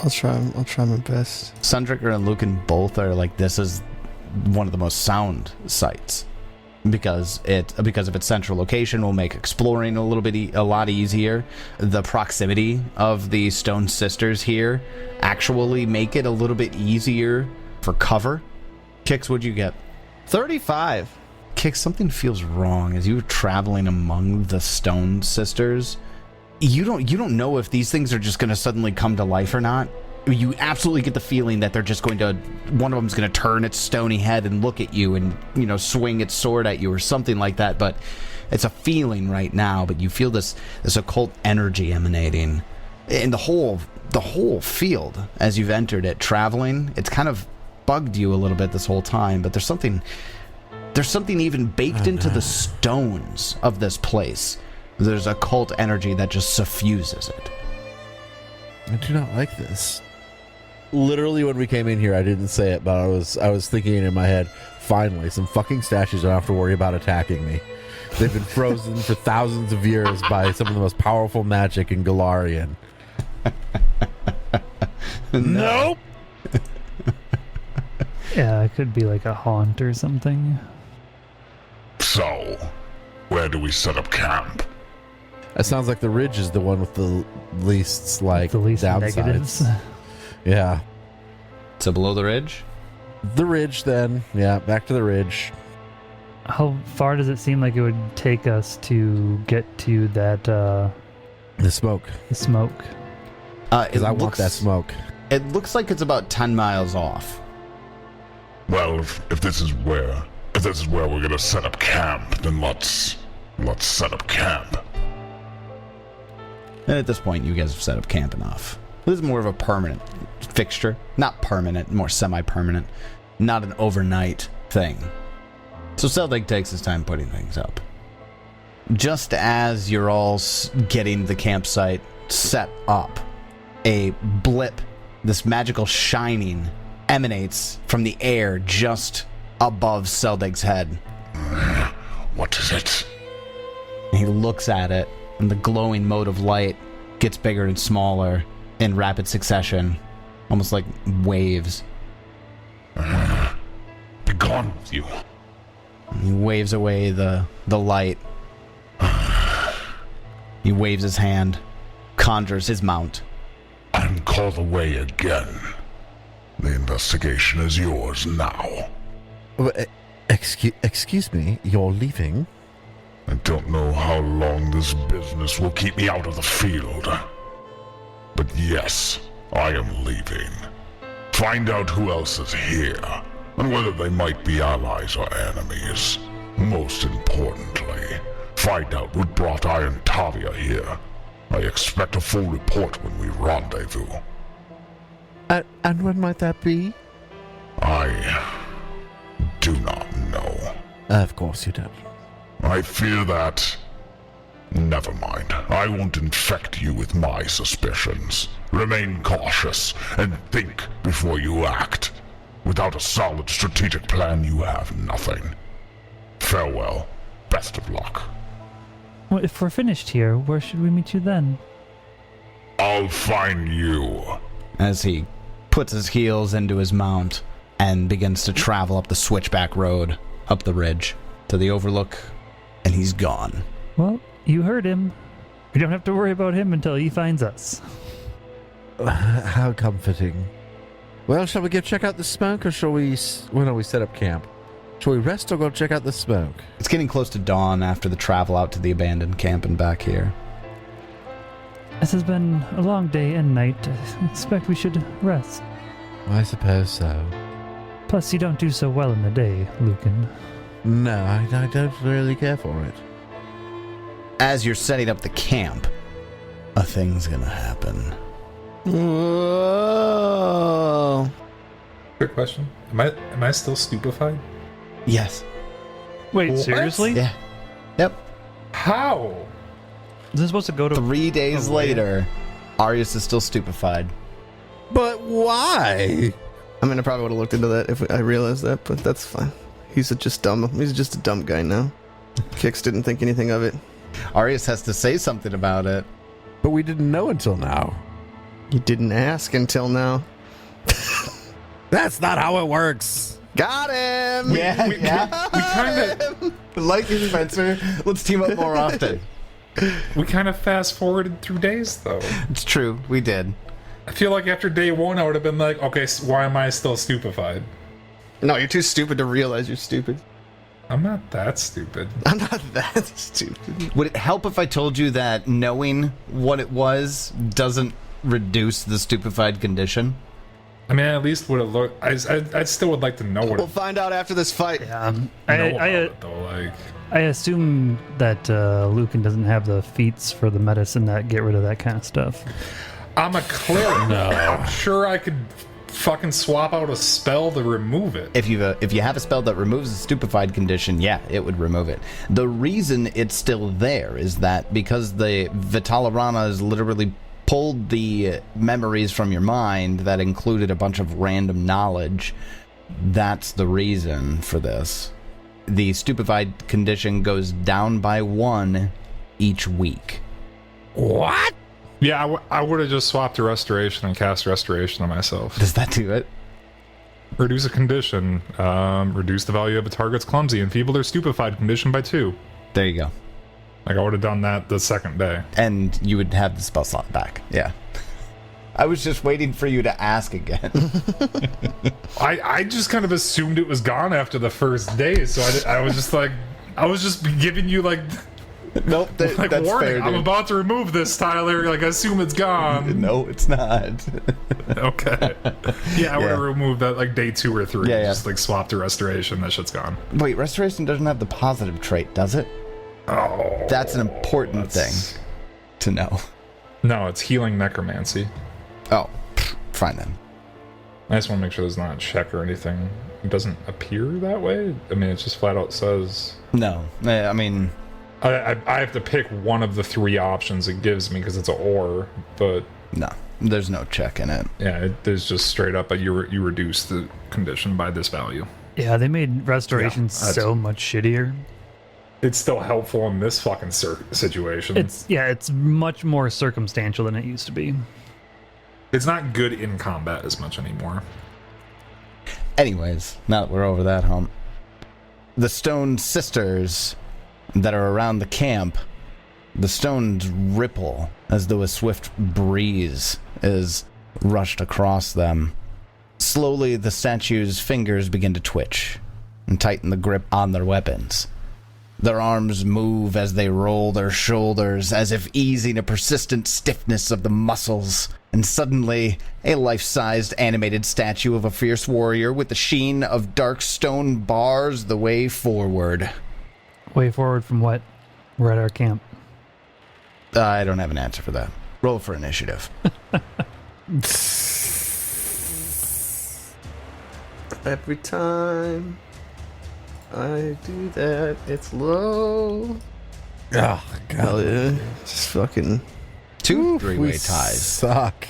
Speaker 8: I'll try my best.
Speaker 2: Sundricker and Lucan both are like, this is one of the most sound sites because of its central location will make exploring a lot easier. The proximity of the Stone Sisters here actually make it a little bit easier for cover. Kix, what'd you get?
Speaker 8: 35.
Speaker 2: Kix, something feels wrong as you were traveling among the Stone Sisters. You don't know if these things are just going to suddenly come to life or not. You absolutely get the feeling that they're just going to, one of them's going to turn its stony head and look at you and, swing its sword at you or something like that. But it's a feeling right now, but you feel this occult energy emanating in the whole field as you've entered it. Traveling, it's kind of bugged you a little bit this whole time, but there's something even baked into the stones of this place. There's occult energy that just suffuses it.
Speaker 6: I do not like this. Literally, when we came in here, I didn't say it, but I was thinking in my head, finally, some fucking statues don't have to worry about attacking me. They've been frozen for thousands of years by some of the most powerful magic in Galarian. Nope!
Speaker 5: Yeah, it could be like a haunt or something.
Speaker 4: So, where do we set up camp?
Speaker 6: That sounds like the ridge is the one with the least,
Speaker 5: The least
Speaker 6: downsides.
Speaker 5: negatives.
Speaker 6: Yeah.
Speaker 2: So below the ridge?
Speaker 6: The ridge, then. Yeah, back to the ridge.
Speaker 5: How far does it seem like it would take us to get to that
Speaker 6: The smoke.
Speaker 5: the smoke?
Speaker 6: Because I want that smoke.
Speaker 2: It looks like it's about 10 miles off.
Speaker 4: Well, if this is where we're gonna set up camp, then let's set up camp.
Speaker 2: And at this point, you guys have set up camp enough. This is more of a permanent fixture. Not permanent, more semi-permanent. Not an overnight thing. So Seldeg takes his time putting things up. Just as you're all getting the campsite set up, a blip, this magical shining, emanates from the air just above Seldeg's head.
Speaker 4: What is it?
Speaker 2: He looks at it, and the glowing mote of light gets bigger and smaller in rapid succession, almost like waves.
Speaker 4: Be gone with you.
Speaker 2: He waves away the light. He waves his hand, conjures his mount.
Speaker 4: And call the way again. The investigation is yours now.
Speaker 6: Excuse me, you're leaving?
Speaker 4: I don't know how long this business will keep me out of the field. But yes, I am leaving. Find out who else is here, and whether they might be allies or enemies. Most importantly, find out what brought Iron Tavia here. I expect a full report when we rendezvous.
Speaker 6: And when might that be?
Speaker 4: I do not know.
Speaker 6: Of course you don't.
Speaker 4: I fear that... Never mind. I won't infect you with my suspicions. Remain cautious and think before you act. Without a solid strategic plan, you have nothing. Farewell. Best of luck.
Speaker 5: Well, if we're finished here, where should we meet you then?
Speaker 4: I'll find you.
Speaker 2: As he puts his heels into his mount and begins to travel up the switchback road, up the ridge, to the overlook, and he's gone.
Speaker 5: Well, you heard him. We don't have to worry about him until he finds us.
Speaker 6: How comforting. Well, shall we go check out the smoke, or shall we... When do we set up camp? Shall we rest or go check out the smoke?
Speaker 2: It's getting close to dawn after the travel out to the abandoned camp and back here.
Speaker 5: This has been a long day and night. I expect we should rest.
Speaker 6: I suppose so.
Speaker 5: Plus, you don't do so well in the day, Lucan.
Speaker 6: No, I don't really care for it.
Speaker 2: As you're setting up the camp, a thing's gonna happen.
Speaker 8: Whoa.
Speaker 7: Quick question. Am I still stupefied?
Speaker 2: Yes.
Speaker 5: Wait,
Speaker 7: What?
Speaker 5: seriously?
Speaker 2: Yeah. Yep.
Speaker 7: How?
Speaker 5: Is this supposed to go to...
Speaker 2: 3 days later, Arius is still stupefied.
Speaker 6: But why?
Speaker 8: I mean, I probably would have looked into that if I realized that, but that's fine. He's just dumb. He's just a dumb guy now. Kix didn't think anything of it.
Speaker 2: Arius has to say something about it.
Speaker 6: But we didn't know until now.
Speaker 8: You didn't ask until now.
Speaker 6: That's not how it works.
Speaker 8: Got him!
Speaker 7: We kind of
Speaker 2: Like you, Spencer. Let's team up more often.
Speaker 7: fast forwarded through days though.
Speaker 2: It's true. We did.
Speaker 7: I feel like after day one, I would have been like, okay, so why am I still stupefied?
Speaker 8: No, you're too stupid to realize you're stupid.
Speaker 7: I'm not that stupid.
Speaker 8: I'm not that stupid.
Speaker 2: Would it help if I told you that knowing what it was doesn't reduce the stupefied condition?
Speaker 7: I mean, I at least would have looked. I still would like to know what
Speaker 8: We'll find out after this fight.
Speaker 7: know about it though. Like,
Speaker 5: I assume that Lucan doesn't have the feats for the medicine that get rid of that kind of stuff.
Speaker 7: I'm a cleric. I'm sure I could fucking swap out a spell to remove it.
Speaker 2: If you have a spell that removes the stupefied condition, yeah, it would remove it. The reason it's still there is that because the Vitalarana has literally pulled the memories from your mind that included a bunch of random knowledge. That's the reason for this. The stupefied condition goes down by 1 each week.
Speaker 6: What?
Speaker 7: Yeah, I would have just swapped to restoration and cast restoration on myself.
Speaker 2: Does that do it?
Speaker 7: Reduce a condition. Reduce the value of a target's clumsy, enfeebled, or stupefied condition by 2.
Speaker 2: There you go.
Speaker 7: Like, I would have done that the second day.
Speaker 2: And you would have the spell slot back. Yeah. I was just waiting for you to ask again.
Speaker 7: I just kind of assumed it was gone after the first day, so I was just like, I was just giving you like
Speaker 2: Nope,
Speaker 7: like
Speaker 2: that's
Speaker 7: warning.
Speaker 2: fair,
Speaker 7: I'm
Speaker 2: dude.
Speaker 7: about to remove this, Tyler. Like, I assume it's gone.
Speaker 2: No, it's not.
Speaker 7: Okay. Yeah, I would have removed that like day 2 or 3.
Speaker 2: Yeah, yeah.
Speaker 7: Just like swap to restoration. That shit's gone.
Speaker 2: Wait, restoration doesn't have the positive trait, does it?
Speaker 7: Oh,
Speaker 2: That's an important thing to know.
Speaker 7: No, it's healing necromancy.
Speaker 2: Oh, fine then.
Speaker 7: I just want to make sure there's not a check or anything. It doesn't appear that way. I mean, it just flat out says...
Speaker 2: No, I mean...
Speaker 7: I have to pick one of the 3 options it gives me because it's an or, but...
Speaker 2: No, there's no check in it.
Speaker 7: Yeah, there's just straight up, you reduce the condition by this value.
Speaker 5: Yeah, they made restoration so much shittier.
Speaker 7: It's still helpful in this fucking situation.
Speaker 5: It's much more circumstantial than it used to be.
Speaker 7: It's not good in combat as much anymore.
Speaker 2: Anyways, now that we're over that hump, the stone sisters that are around the camp, the stones ripple as though a swift breeze is rushed across them. Slowly, the statue's fingers begin to twitch and tighten the grip on their weapons. Their arms move as they roll their shoulders, as if easing a persistent stiffness of the muscles. And suddenly, a life-sized animated statue of a fierce warrior with the sheen of dark stone bars the way forward.
Speaker 5: Way forward from what? We're at our camp.
Speaker 2: I don't have an answer for that. Roll for initiative.
Speaker 8: Every time I do that, it's low.
Speaker 6: Oh, God.
Speaker 8: Hell yeah. Just fucking...
Speaker 2: 2 three-way
Speaker 6: We
Speaker 2: ties.
Speaker 6: suck.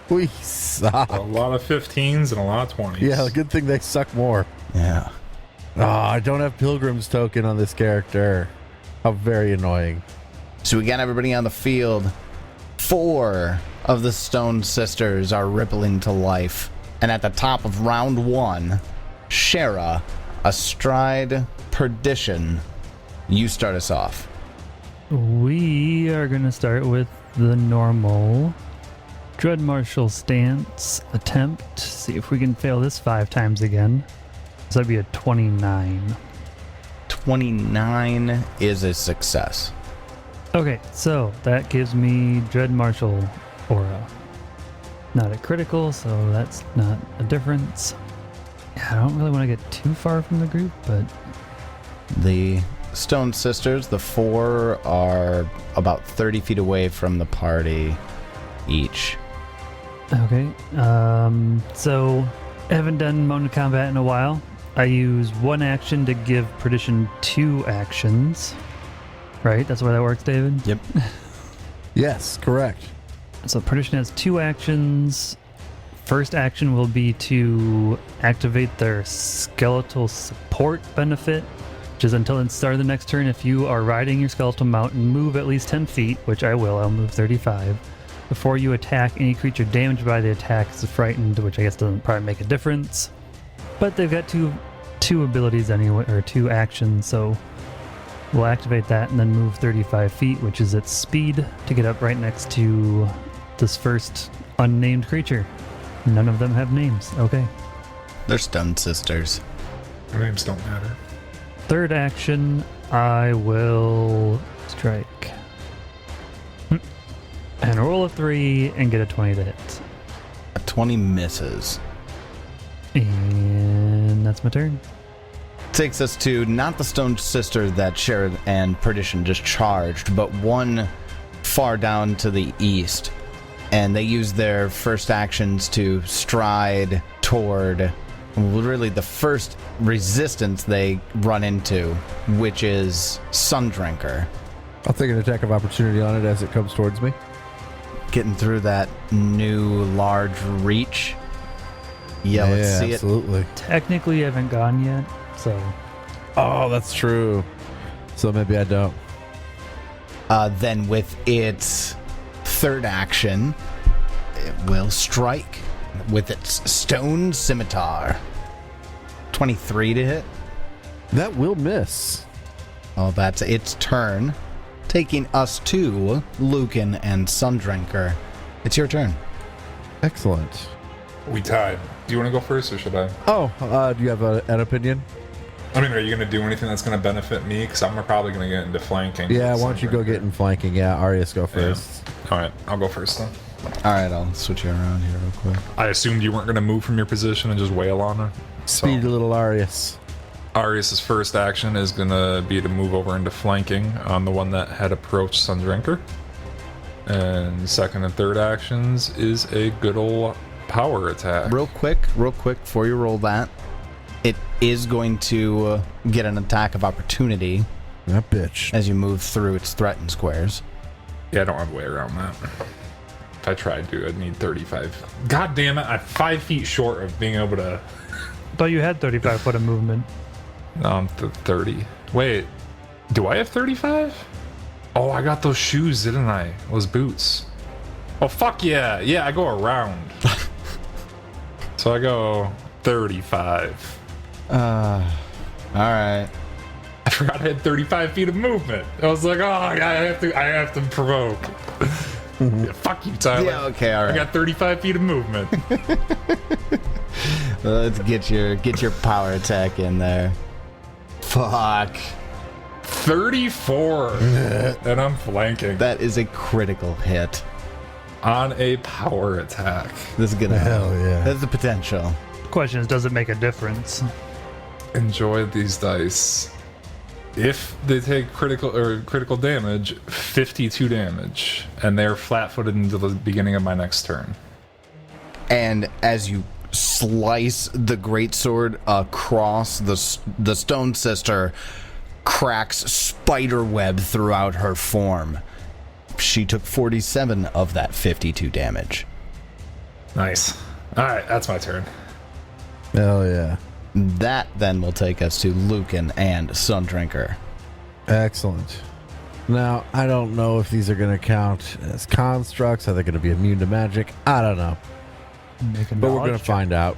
Speaker 6: We suck.
Speaker 7: A lot of 15s and a lot of 20s.
Speaker 6: Yeah, good thing they suck more.
Speaker 2: Yeah.
Speaker 6: Oh, I don't have Pilgrim's token on this character. How very annoying.
Speaker 2: So we got everybody on the field. 4 of the Stone Sisters are rippling to life. And at the top of round 1, Shara, astride Perdition, you start us off.
Speaker 5: We are going to start with the normal Dread Martial stance attempt. See if we can fail this 5 times again. So that'd be a 29.
Speaker 2: 29 is a success.
Speaker 5: Okay, so that gives me Dread Martial aura. Not a critical, so that's not a difference. Yeah, I don't really want to get too far from the group, but...
Speaker 2: The Stone Sisters, the 4, are about 30 feet away from the party each.
Speaker 5: Okay, so I haven't done mounted combat in a while. I use 1 action to give Perdition 2 actions. Right? That's why that works, David?
Speaker 2: Yep.
Speaker 6: Yes, correct.
Speaker 5: So Perdition has 2 actions. First action will be to activate their skeletal support benefit, which is until the start of the next turn. If you are riding your skeletal mount and move at least 10 feet, which I will, I'll move 35. Before you attack, any creature damaged by the attack is frightened, which I guess doesn't probably make a difference. But they've got two abilities anyway, or 2 actions, so we'll activate that and then move 35 feet, which is its speed, to get up right next to this first unnamed creature. None of them have names. Okay.
Speaker 2: They're Stone Sisters.
Speaker 7: Their names don't matter.
Speaker 5: Third action, I will strike. And roll a 3 and get a 20 to hit.
Speaker 2: A 20 misses.
Speaker 5: And that's my turn.
Speaker 2: Takes us to not the Stone Sister that Shara and Perdition just charged, but one far down to the east. And they use their first actions to stride toward really the first resistance they run into, which is Sundrinker.
Speaker 6: I'll take an attack of opportunity on it as it comes towards me.
Speaker 2: Getting through that new large reach. Yeah, let's see
Speaker 6: absolutely.
Speaker 5: Technically, I haven't gone yet, so...
Speaker 6: Oh, that's true. So maybe I don't.
Speaker 2: Then with its third action, it will strike with its stone scimitar. 23 to hit.
Speaker 6: That will miss.
Speaker 2: Oh, that's its turn. Taking us to Lucan and Sundrinker. It's your turn.
Speaker 6: Excellent.
Speaker 7: We tied. Do you want to go first or should I?
Speaker 6: Oh, do you have an opinion?
Speaker 7: I mean, are you going to do anything that's going to benefit me? Because I'm probably going to get into flanking.
Speaker 6: Yeah, why don't you go get in flanking? Yeah, Arius, go first.
Speaker 7: Yeah. All right, I'll go first then.
Speaker 2: All right, I'll switch you around here real quick.
Speaker 7: I assumed you weren't going to move from your position and just wail on her.
Speaker 6: Speedy little Arius.
Speaker 7: Arius' first action is going to be to move over into flanking on the one that had approached Sundrinker. And second and third actions is a good old power attack.
Speaker 2: Real quick, before you roll that, it is going to get an attack of opportunity
Speaker 6: That bitch.
Speaker 2: as you move through its threatened squares.
Speaker 7: Yeah, I don't have a way around that. If I tried to, I'd need 35. God damn it, I'm 5 feet short of being able to...
Speaker 5: Thought you had 35 foot of movement.
Speaker 7: No, I'm 30. Wait, do I have 35? Oh, I got those shoes, didn't I? Those boots. Oh, fuck yeah. Yeah, I go around. So I go 35.
Speaker 2: All right.
Speaker 7: I forgot I had 35 feet of movement. I was like, oh, I have to provoke. Yeah, fuck you, Tyler.
Speaker 2: Yeah, okay, all right.
Speaker 7: I got 35 feet of movement.
Speaker 2: Let's get your power attack in there. Fuck.
Speaker 7: 34. And I'm flanking
Speaker 2: That is a critical hit.
Speaker 7: on a power attack.
Speaker 2: This is gonna
Speaker 6: Hell yeah.
Speaker 2: That's the potential.
Speaker 5: Question is, does it make a difference?
Speaker 7: Enjoy these dice. If they take critical damage, 52 damage, and they're flat-footed until the beginning of my next turn.
Speaker 2: And as you slice the greatsword across the stone sister, cracks spider web throughout her form. She took 47 of that 52 damage.
Speaker 7: Nice. All right, that's my turn.
Speaker 6: Hell yeah.
Speaker 2: That then will take us to Lucan and Sundrinker.
Speaker 6: Excellent. Now, I don't know if these are going to count as constructs. Are they going to be immune to magic? I don't know.
Speaker 5: Make a
Speaker 6: But we're
Speaker 5: knowledge
Speaker 6: going to find out.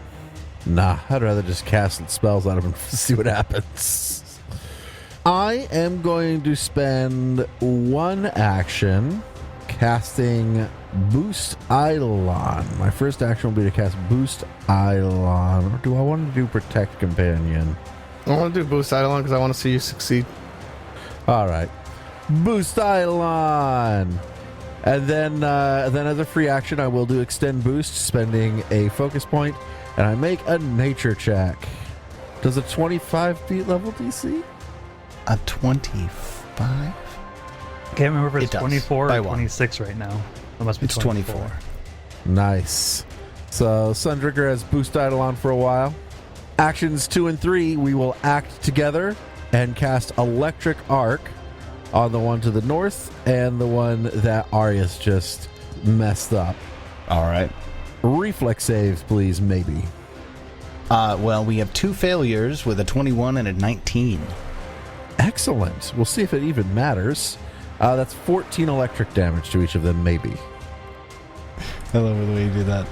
Speaker 6: Nah, I'd rather just cast spells on them and see what happens. I am going to spend one action casting Boost Eidolon. My first action will be to cast Boost Eidolon. Or do I want to do Protect Companion?
Speaker 8: I want to do Boost Eidolon because I want to see you succeed.
Speaker 6: All right. Boost Eidolon. And then as a free action, I will do Extend Boost, spending a focus point, and I make a nature check. Does a 25 beat level DC?
Speaker 2: A 25?
Speaker 5: Can't remember if
Speaker 2: It
Speaker 5: it's
Speaker 2: does,
Speaker 5: 24
Speaker 2: by
Speaker 5: or
Speaker 2: one.
Speaker 5: 26 right now. It must be
Speaker 2: It's 24.
Speaker 6: Nice. So Sundrinker has Boost Eidolon for a while. Actions 2 and 3, we will act together and cast Electric Arc on the one to the north and the one that Arius just messed up.
Speaker 2: All right.
Speaker 6: Reflex saves, please, maybe.
Speaker 2: Well, we have two failures with a 21 and a 19.
Speaker 6: Excellent. We'll see if it even matters. That's 14 electric damage to each of them, maybe.
Speaker 2: I love the way you do that.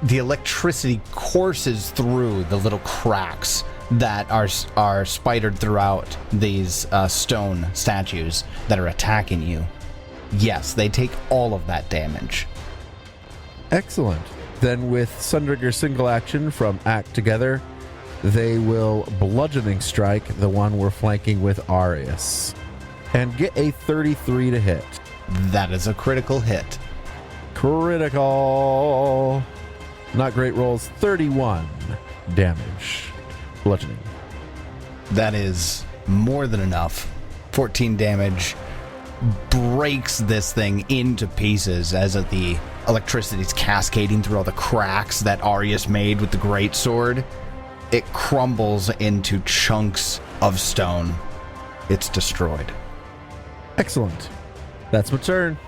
Speaker 2: The electricity courses through the little cracks that are spidered throughout these stone statues that are attacking you. Yes, they take all of that damage.
Speaker 6: Excellent. Then with Sundringer's single action from Act Together, they will bludgeoning strike the one we're flanking with Arius. And get a 33 to hit.
Speaker 2: That is a critical hit.
Speaker 6: Critical. Not great rolls. 31 damage. Bludgeoning.
Speaker 2: That is more than enough. 14 damage breaks this thing into pieces as the electricity is cascading through all the cracks that Arius made with the greatsword. It crumbles into chunks of stone. It's destroyed.
Speaker 6: Excellent. That's my turn.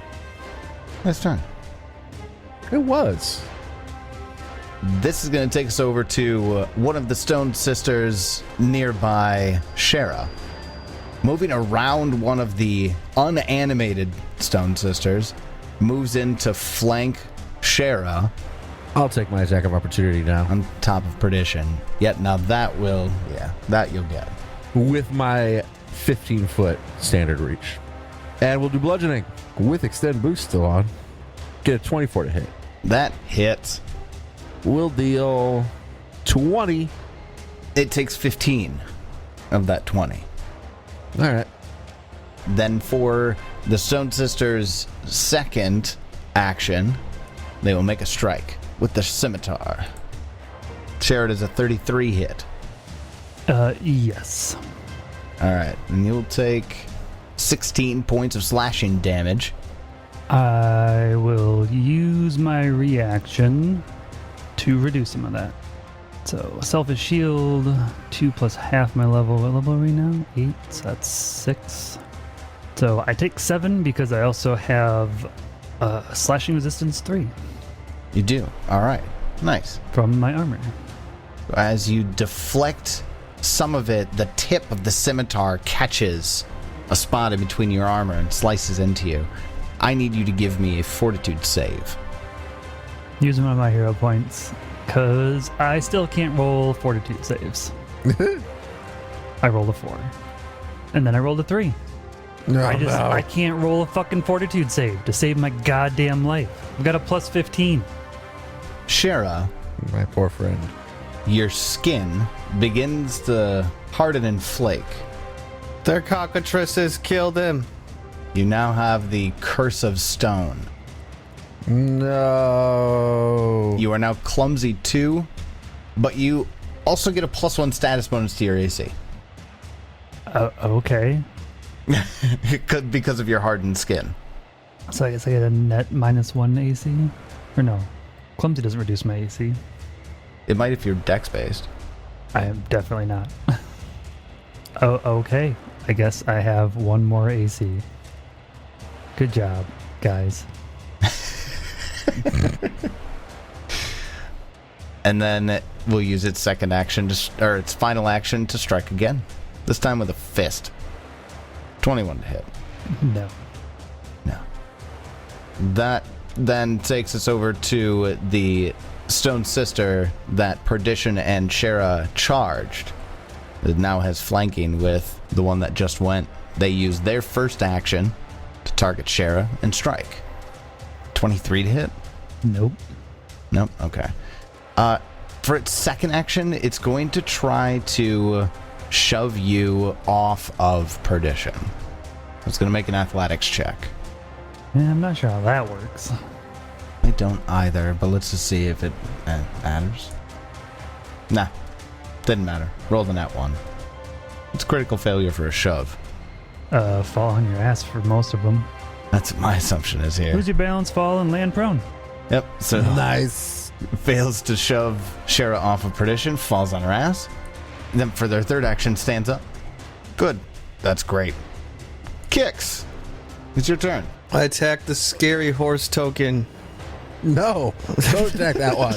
Speaker 2: Nice turn.
Speaker 6: It was.
Speaker 2: This is going to take us over to one of the stone sisters nearby, Shara. Moving around one of the unanimated stone sisters, moves in to flank Shara
Speaker 6: I'll take my attack of opportunity now.
Speaker 2: on top of Perdition. Yet now that will, that you'll get.
Speaker 6: With my 15-foot standard reach. And we'll do bludgeoning with extend boost still on. Get a 24 to hit.
Speaker 2: That hits.
Speaker 6: We'll deal 20.
Speaker 2: It takes 15 of that 20.
Speaker 6: All right.
Speaker 2: Then for the Stone Sisters' second action, they will make a strike with the scimitar. Share it as a 33 hit.
Speaker 5: Yes.
Speaker 2: All right, and you'll take 16 points of slashing damage.
Speaker 5: I will use my reaction to reduce some of that. So, Selfish Shield, 2 plus half my level. What level are we now? 8, so that's 6. So, I take 7 because I also have slashing resistance 3
Speaker 2: You do. All right. Nice.
Speaker 5: from my armor.
Speaker 2: As you deflect some of it, the tip of the scimitar catches a spot in between your armor and slices into you. I need you to give me a fortitude save.
Speaker 5: Using one of my hero points, because I still can't roll fortitude saves. I rolled a 4. And then I rolled a 3.
Speaker 6: No,
Speaker 5: I can't roll a fucking fortitude save to save my goddamn life. I've got a plus 15.
Speaker 2: Shara,
Speaker 6: My poor friend.
Speaker 2: your skin begins to harden and flake.
Speaker 8: Their cockatrices killed him.
Speaker 2: You now have the Curse of Stone.
Speaker 6: No.
Speaker 2: You are now clumsy 2, but you also get a +1 status bonus to your AC.
Speaker 5: Okay.
Speaker 2: Because of your hardened skin.
Speaker 5: So I guess I get a net -1 AC? Or no. Clumsy doesn't reduce my AC.
Speaker 2: It might if you're dex-based.
Speaker 5: I am definitely not. Oh, okay. I guess I have 1 more AC. Good job, guys.
Speaker 2: And then we'll use its second action, or its final action to strike again. This time with a fist. 21 to hit.
Speaker 5: No.
Speaker 2: No. That then takes us over to the Stone Sister that Perdition and Shara charged. It now has flanking with the one that just went. They use their first action to target Shara and strike. 23 to hit?
Speaker 5: Nope.
Speaker 2: Nope. Okay. For its second action, it's going to try to shove you off of Perdition. It's going to make an athletics check.
Speaker 5: Yeah, I'm not sure how that works.
Speaker 2: I don't either, but let's just see if it matters. Nah, didn't matter. Roll the net 1. It's critical failure for a shove.
Speaker 5: Fall on your ass for most of them.
Speaker 2: That's what my assumption is here.
Speaker 5: Lose your balance, fall, and land prone.
Speaker 2: Yep, so
Speaker 6: Nice.
Speaker 2: fails to shove Shara off of Perdition, falls on her ass. Then for their third action, stands up. Good. That's great. Kicks. It's your turn.
Speaker 8: I attacked the scary horse token.
Speaker 6: No. Don't attack that one.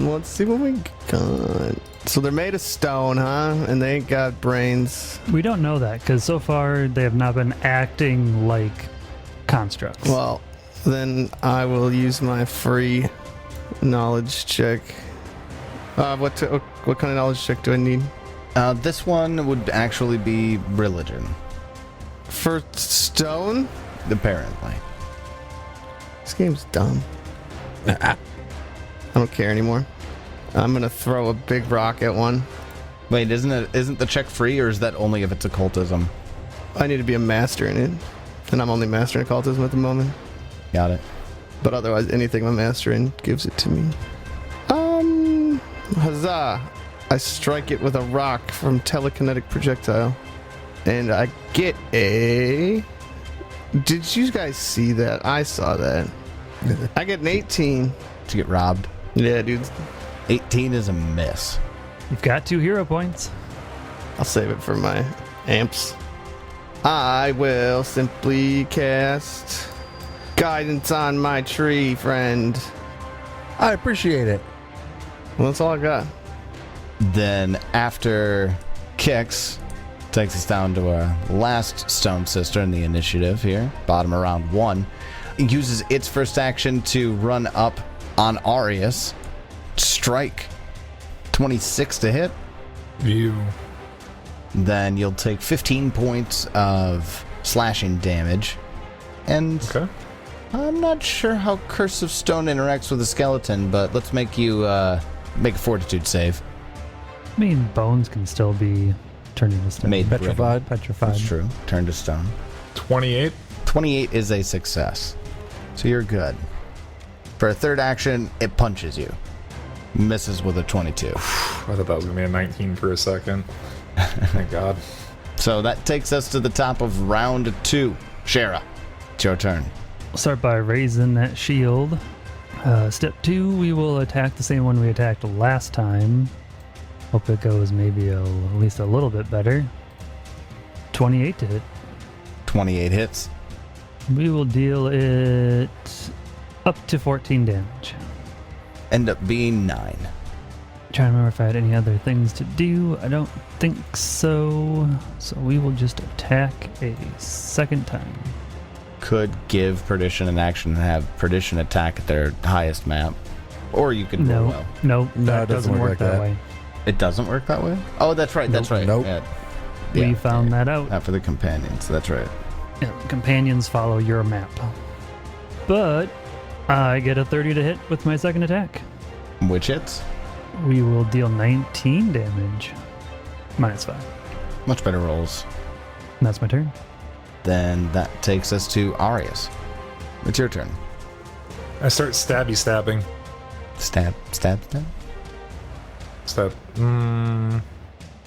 Speaker 8: Let's see what we got. So they're made of stone, huh? And they ain't got brains.
Speaker 5: We don't know that because so far they have not been acting like constructs.
Speaker 8: Well, then I will use my free knowledge check. What kind of knowledge check do I need?
Speaker 2: This one would actually be religion,
Speaker 8: For stone?
Speaker 2: apparently.
Speaker 8: This game's dumb. I don't care anymore. I'm gonna throw a big rock at one.
Speaker 2: Wait, isn't the check free, or is that only if it's occultism?
Speaker 8: I need to be a master in it. And I'm only mastering occultism at the moment.
Speaker 2: Got it.
Speaker 8: But otherwise, anything I'm mastering gives it to me. Huzzah! I strike it with a rock from telekinetic projectile. And I get a... Did you guys see that? I saw that. I get an 18.
Speaker 2: To get robbed.
Speaker 8: Yeah, dude.
Speaker 2: 18 is a miss.
Speaker 5: You've got 2 hero points.
Speaker 8: I'll save it for my amps. I will simply cast guidance on my tree, friend.
Speaker 6: I appreciate it.
Speaker 8: Well, that's all I got.
Speaker 2: Then after kicks, takes us down to our last Stone Sister in the initiative here, bottom of round 1. It uses its first action to run up on Arius. Strike. 26 to hit.
Speaker 7: You.
Speaker 2: Then you'll take 15 points of slashing damage. And
Speaker 7: Okay.
Speaker 2: I'm not sure how Curse of Stone interacts with a skeleton, but let's make you make a fortitude save.
Speaker 5: I mean, bones can still be turned into stone.
Speaker 2: Made
Speaker 6: Petrified.
Speaker 5: Petrified.
Speaker 2: That's true. Turn to stone.
Speaker 7: 28.
Speaker 2: 28 is a success. So you're good. For a third action, it punches you. Misses with a 22.
Speaker 7: I thought that was going to be a 19 for a second. Thank God.
Speaker 2: So that takes us to the top of round 2. Shara. It's your turn.
Speaker 5: We'll start by raising that shield. Step 2, we will attack the same one we attacked last time. Hope it goes maybe at least a little bit better. 28 to hit.
Speaker 2: 28 hits.
Speaker 5: We will deal it up to 14 damage.
Speaker 2: End up being 9.
Speaker 5: Trying to remember if I had any other things to do. I don't think so. So we will just attack a second time.
Speaker 2: Could give Perdition an action and have Perdition attack at their highest map. Or you could roll well.
Speaker 5: No,
Speaker 6: No,
Speaker 5: that
Speaker 6: it doesn't work like
Speaker 5: that
Speaker 6: that.
Speaker 5: way.
Speaker 2: It doesn't work that way? Oh, that's right. That's right.
Speaker 6: Nope.
Speaker 2: Yeah.
Speaker 5: We found that out.
Speaker 2: Not for the companions. That's right.
Speaker 5: Yeah, companions follow your map. But I get a 30 to hit with my second attack.
Speaker 2: Which hits?
Speaker 5: We will deal 19 damage. -5.
Speaker 2: Much better rolls.
Speaker 5: And that's my turn.
Speaker 2: Then that takes us to Arius. It's your turn.
Speaker 7: I start stabbing.
Speaker 2: Stab.
Speaker 7: Stab.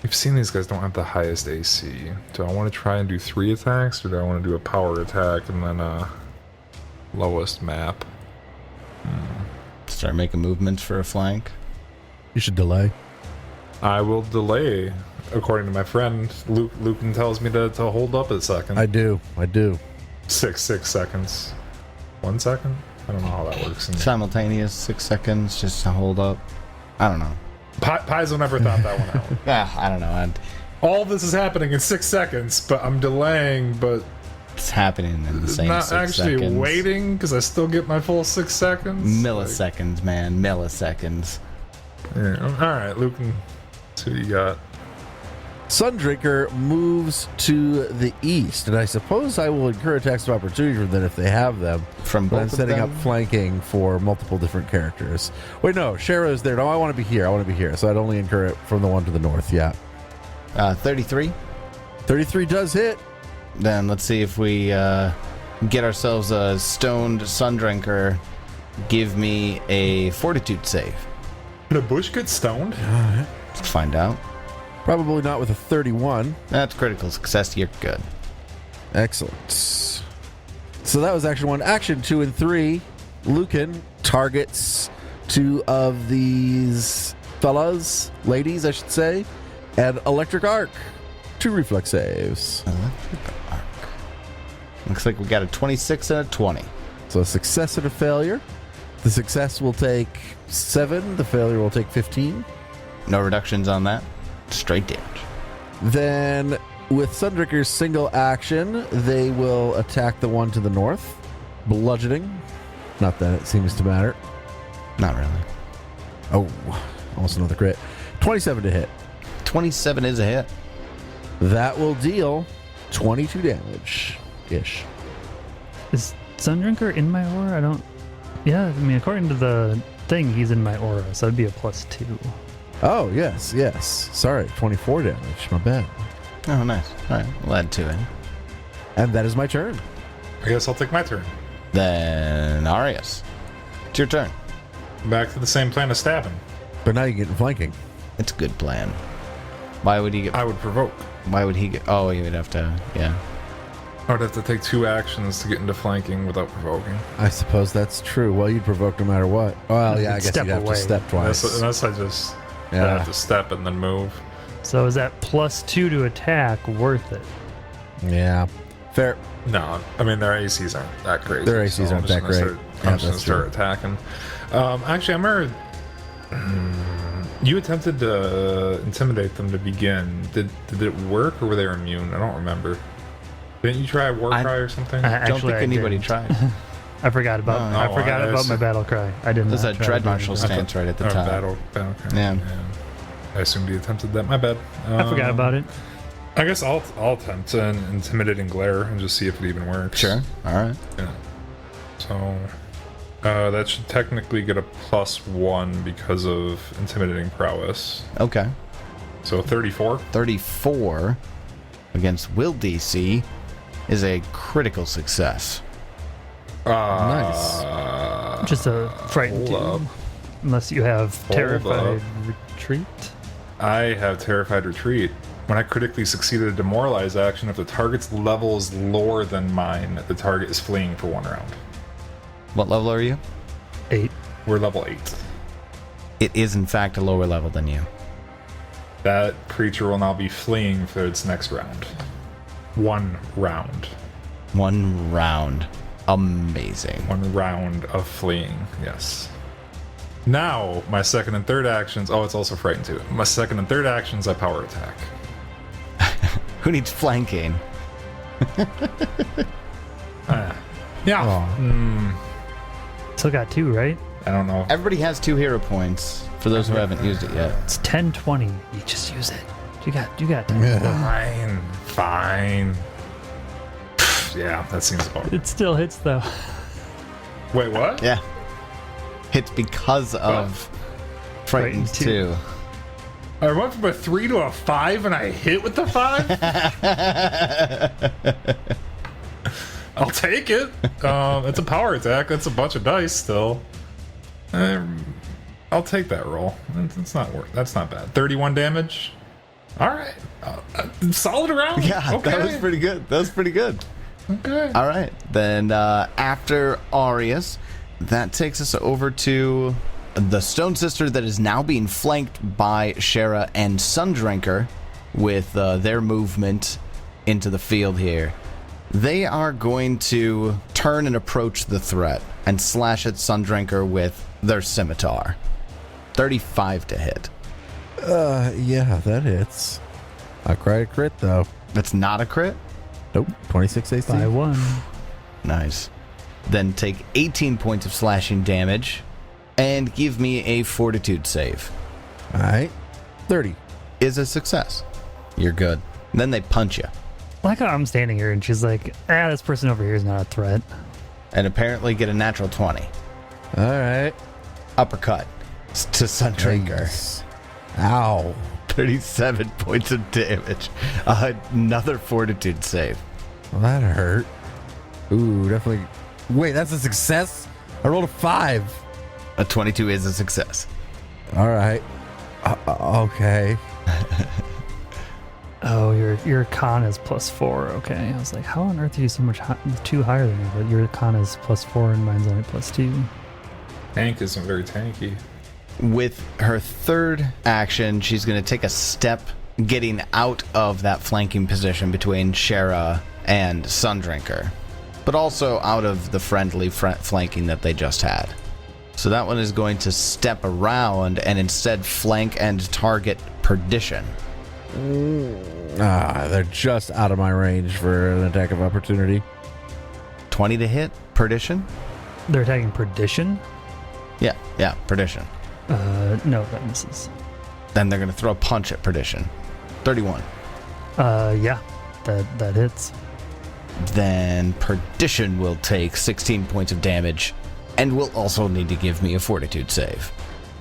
Speaker 7: We've seen these guys don't have the highest AC. Do I want to try and do 3 attacks, or do I want to do a power attack and then lowest map?
Speaker 2: Start making movements for a flank.
Speaker 6: You should delay.
Speaker 7: I will delay, according to my friend. Lucan tells me to hold up a second.
Speaker 6: I do.
Speaker 7: 6 seconds. 1 second? I don't know how that works.
Speaker 2: Simultaneous 6 seconds just to hold up. I don't know.
Speaker 7: Paizo never thought that one out.
Speaker 2: I don't know.
Speaker 7: All this is happening in 6 seconds, but I'm delaying, but
Speaker 2: It's happening in the same
Speaker 7: not
Speaker 2: 6
Speaker 7: actually
Speaker 2: seconds.
Speaker 7: waiting because I still get my full 6 seconds.
Speaker 2: Milliseconds, man. Milliseconds.
Speaker 7: Yeah. All right, Lucan. See what you got.
Speaker 6: Sundrinker moves to the east, and I suppose I will incur attacks of opportunity from them if they have them.
Speaker 2: From
Speaker 6: But
Speaker 2: both
Speaker 6: I'm
Speaker 2: of
Speaker 6: setting
Speaker 2: them?
Speaker 6: up flanking for multiple different characters. Wait, no, Sharo's there. No, I want to be here. So I'd only incur it from the one to the north. Yeah,
Speaker 2: 33.
Speaker 6: 33 does hit.
Speaker 2: Then let's see if we get ourselves a stoned Sundrinker. Give me a fortitude save.
Speaker 7: Did a bush get stoned?
Speaker 2: Let's find out.
Speaker 6: Probably not with a 31.
Speaker 2: That's critical success. You're good.
Speaker 6: Excellent. So that was action 1. Action 2 and 3. Lucan targets 2 of these fellas, ladies, I should say, and Electric Arc. 2 reflex saves.
Speaker 2: Electric arc. Looks like we got a 26 and a 20.
Speaker 6: So a success and a failure. The success will take 7. The failure will take 15.
Speaker 2: No reductions on that. Straight damage.
Speaker 6: Then, with Sundrinker's single action, they will attack the one to the north. Bludgeoning. Not that it seems to matter.
Speaker 2: Not really.
Speaker 6: Oh, almost another crit. 27 to hit.
Speaker 2: 27 is a hit.
Speaker 6: That will deal 22 damage-ish.
Speaker 5: Is Sundrinker in my aura? I don't... Yeah, I mean, according to the thing, he's in my aura, so it'd be a +2.
Speaker 6: Oh, yes. Sorry, 24 damage. My bad.
Speaker 2: Oh, nice. All right, we'll add 2 in.
Speaker 6: And that is my turn.
Speaker 7: I guess I'll take my turn.
Speaker 2: Then Arius. It's your turn.
Speaker 7: Back to the same plan of stabbing.
Speaker 6: But now you're getting flanking.
Speaker 2: It's a good plan. Why would he get...
Speaker 7: I would provoke.
Speaker 2: Why would he get... Oh, he would have to... Yeah.
Speaker 7: I would have to take 2 actions to get into flanking without provoking.
Speaker 6: I suppose that's true. Well, you'd provoke no matter what. Well, yeah, I guess
Speaker 5: Step
Speaker 6: you'd have
Speaker 5: away.
Speaker 6: to step twice.
Speaker 7: Unless I just
Speaker 6: Yeah.
Speaker 7: have to step and then move.
Speaker 5: So is that +2 to attack worth it?
Speaker 6: Yeah. Fair.
Speaker 7: No, I mean their ACs aren't that great.
Speaker 6: Their ACs aren't that great.
Speaker 7: I'm
Speaker 6: Yeah,
Speaker 7: just gonna
Speaker 6: that's
Speaker 7: start attacking. Actually, I remember you attempted to intimidate them to begin. Did it work, or were they immune? I don't remember. Didn't you try a war cry or something?
Speaker 2: I don't think anybody tried.
Speaker 5: I forgot about
Speaker 2: Oh,
Speaker 5: about my battle cry. I didn't.
Speaker 2: There's a Dread Marshal stance right at the top.
Speaker 7: Battle cry.
Speaker 2: Yeah.
Speaker 7: I assumed you attempted that. My bad.
Speaker 5: I forgot about it.
Speaker 7: I guess I'll attempt an intimidating glare and just see if it even works.
Speaker 2: Sure. All right.
Speaker 7: Yeah. So that should technically get a +1 because of intimidating prowess.
Speaker 2: Okay.
Speaker 7: So 34.
Speaker 2: 34 against Will DC is a critical success.
Speaker 6: Nice.
Speaker 5: Just a frightened
Speaker 7: hold
Speaker 5: 2. Unless you have
Speaker 7: Hold
Speaker 5: terrified
Speaker 7: up.
Speaker 5: retreat.
Speaker 7: I have terrified retreat. When I critically succeeded a demoralize action, if the target's level is lower than mine, the target is fleeing for 1 round.
Speaker 2: What level are you?
Speaker 5: 8.
Speaker 7: We're level 8.
Speaker 2: It is, in fact, a lower level than you.
Speaker 7: That creature will now be fleeing for its next round. 1 round.
Speaker 2: 1 round. Amazing.
Speaker 7: 1 round of fleeing, yes. Now, my second and third actions... Oh, it's also frightened too. My second and third actions, I power attack.
Speaker 2: Who needs flanking?
Speaker 7: Yeah.
Speaker 5: Still got 2, right?
Speaker 7: I don't know.
Speaker 2: Everybody has 2 hero points for those who haven't used it yet.
Speaker 5: It's 10-20. You just use it. You got 10.
Speaker 7: Fine. Yeah, that seems about right.
Speaker 5: It still hits though.
Speaker 7: Wait, what?
Speaker 2: Yeah. Hits because of Frightened
Speaker 5: Frightened
Speaker 2: 2.
Speaker 7: I went from a 3 to a 5 and I hit with the 5? I'll take it. It's a power attack. That's a bunch of dice still. I'll take that roll. That's not bad. 31 damage. All right. Solid round.
Speaker 2: Yeah,
Speaker 7: okay.
Speaker 2: that was pretty good.
Speaker 7: Okay.
Speaker 2: All right. Then after Arius, that takes us over to the Stone Sister that is now being flanked by Shara and Sundrinker with their movement into the field here. They are going to turn and approach the threat and slash at Sundrinker with their scimitar. 35 to hit.
Speaker 6: Yeah, that hits. Not quite a crit, though.
Speaker 2: That's not a crit?
Speaker 6: Nope. 26 AC.
Speaker 5: By 1.
Speaker 2: Nice. Then take 18 points of slashing damage and give me a fortitude save.
Speaker 6: All right. 30.
Speaker 2: Is a success. You're good. Then they punch you.
Speaker 5: Like how I'm standing here and she's like, this person over here is not a threat.
Speaker 2: And apparently get a natural 20.
Speaker 6: All right.
Speaker 2: Uppercut to Sundrinker.
Speaker 6: Nice. Ow.
Speaker 2: 37 points of damage. Another fortitude save.
Speaker 6: Well, that hurt. Ooh, definitely. Wait, that's a success? I rolled a 5.
Speaker 2: A 22 is a success.
Speaker 6: All right. Okay.
Speaker 5: Oh, your con is +4. Okay, I was like, how on earth are you so much 2 higher than me? But your con is +4 and mine's only +2.
Speaker 7: Tank isn't very tanky.
Speaker 2: With her third action, she's going to take a step getting out of that flanking position between Shara and Sundrinker, but also out of the friendly flanking that they just had. So that one is going to step around and instead flank and target Perdition.
Speaker 6: They're just out of my range for an attack of opportunity.
Speaker 2: 20 to hit, Perdition?
Speaker 5: They're attacking Perdition?
Speaker 2: Yeah, Perdition.
Speaker 5: No, that misses.
Speaker 2: Then they're going to throw a punch at Perdition. 31.
Speaker 5: Yeah, that hits.
Speaker 2: Then Perdition will take 16 points of damage and will also need to give me a fortitude save.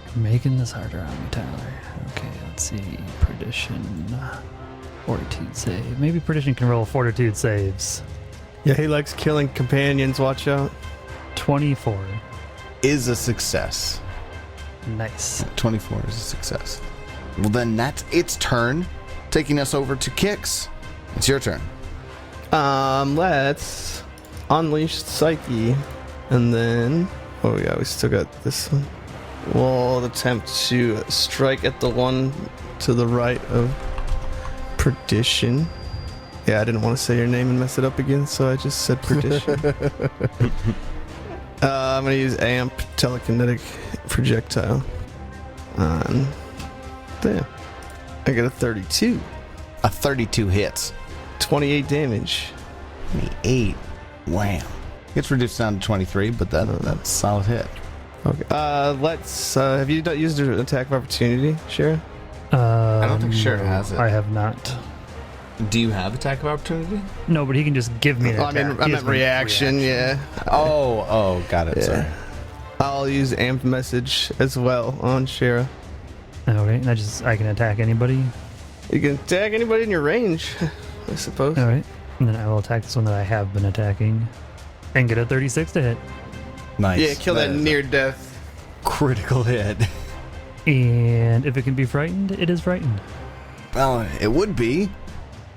Speaker 5: You're making this harder on me, Tyler. Okay, let's see. Perdition. Fortitude save. Maybe Perdition can roll fortitude saves.
Speaker 8: Yeah, he likes killing companions. Watch out.
Speaker 5: 24.
Speaker 2: Is a success.
Speaker 5: Nice.
Speaker 2: 24 is a success. Well, then that's its turn, taking us over to Kix. It's your turn.
Speaker 8: Let's unleash Psyche, and then oh yeah, we still got this one. We'll attempt to strike at the one to the right of Perdition. Yeah, I didn't want to say your name and mess it up again, so I just said Perdition. I'm gonna use Amp Telekinetic Projectile on there. I got a 32.
Speaker 2: A 32 hits.
Speaker 8: 28 damage.
Speaker 2: 28. Wham. Gets reduced down to 23, but that's a solid hit.
Speaker 8: Okay. Let's. Have you used an attack of opportunity, Shara?
Speaker 2: I don't think Shara has it.
Speaker 5: I have not.
Speaker 2: Do you have attack of opportunity?
Speaker 5: No, but he can just give me an attack.
Speaker 8: I meant reaction, yeah.
Speaker 2: Oh, got it.
Speaker 8: Yeah.
Speaker 2: Sorry.
Speaker 8: I'll use Amp Message as well on Shara.
Speaker 5: Okay, and I can attack anybody.
Speaker 8: You can attack anybody in your range, I suppose.
Speaker 5: All right, and then I will attack this one that I have been attacking, and get a 36 to hit.
Speaker 2: Nice.
Speaker 8: Yeah, kill that
Speaker 2: is
Speaker 8: near death.
Speaker 2: a critical hit.
Speaker 5: And if it can be frightened, it is frightened.
Speaker 2: Well, it would be.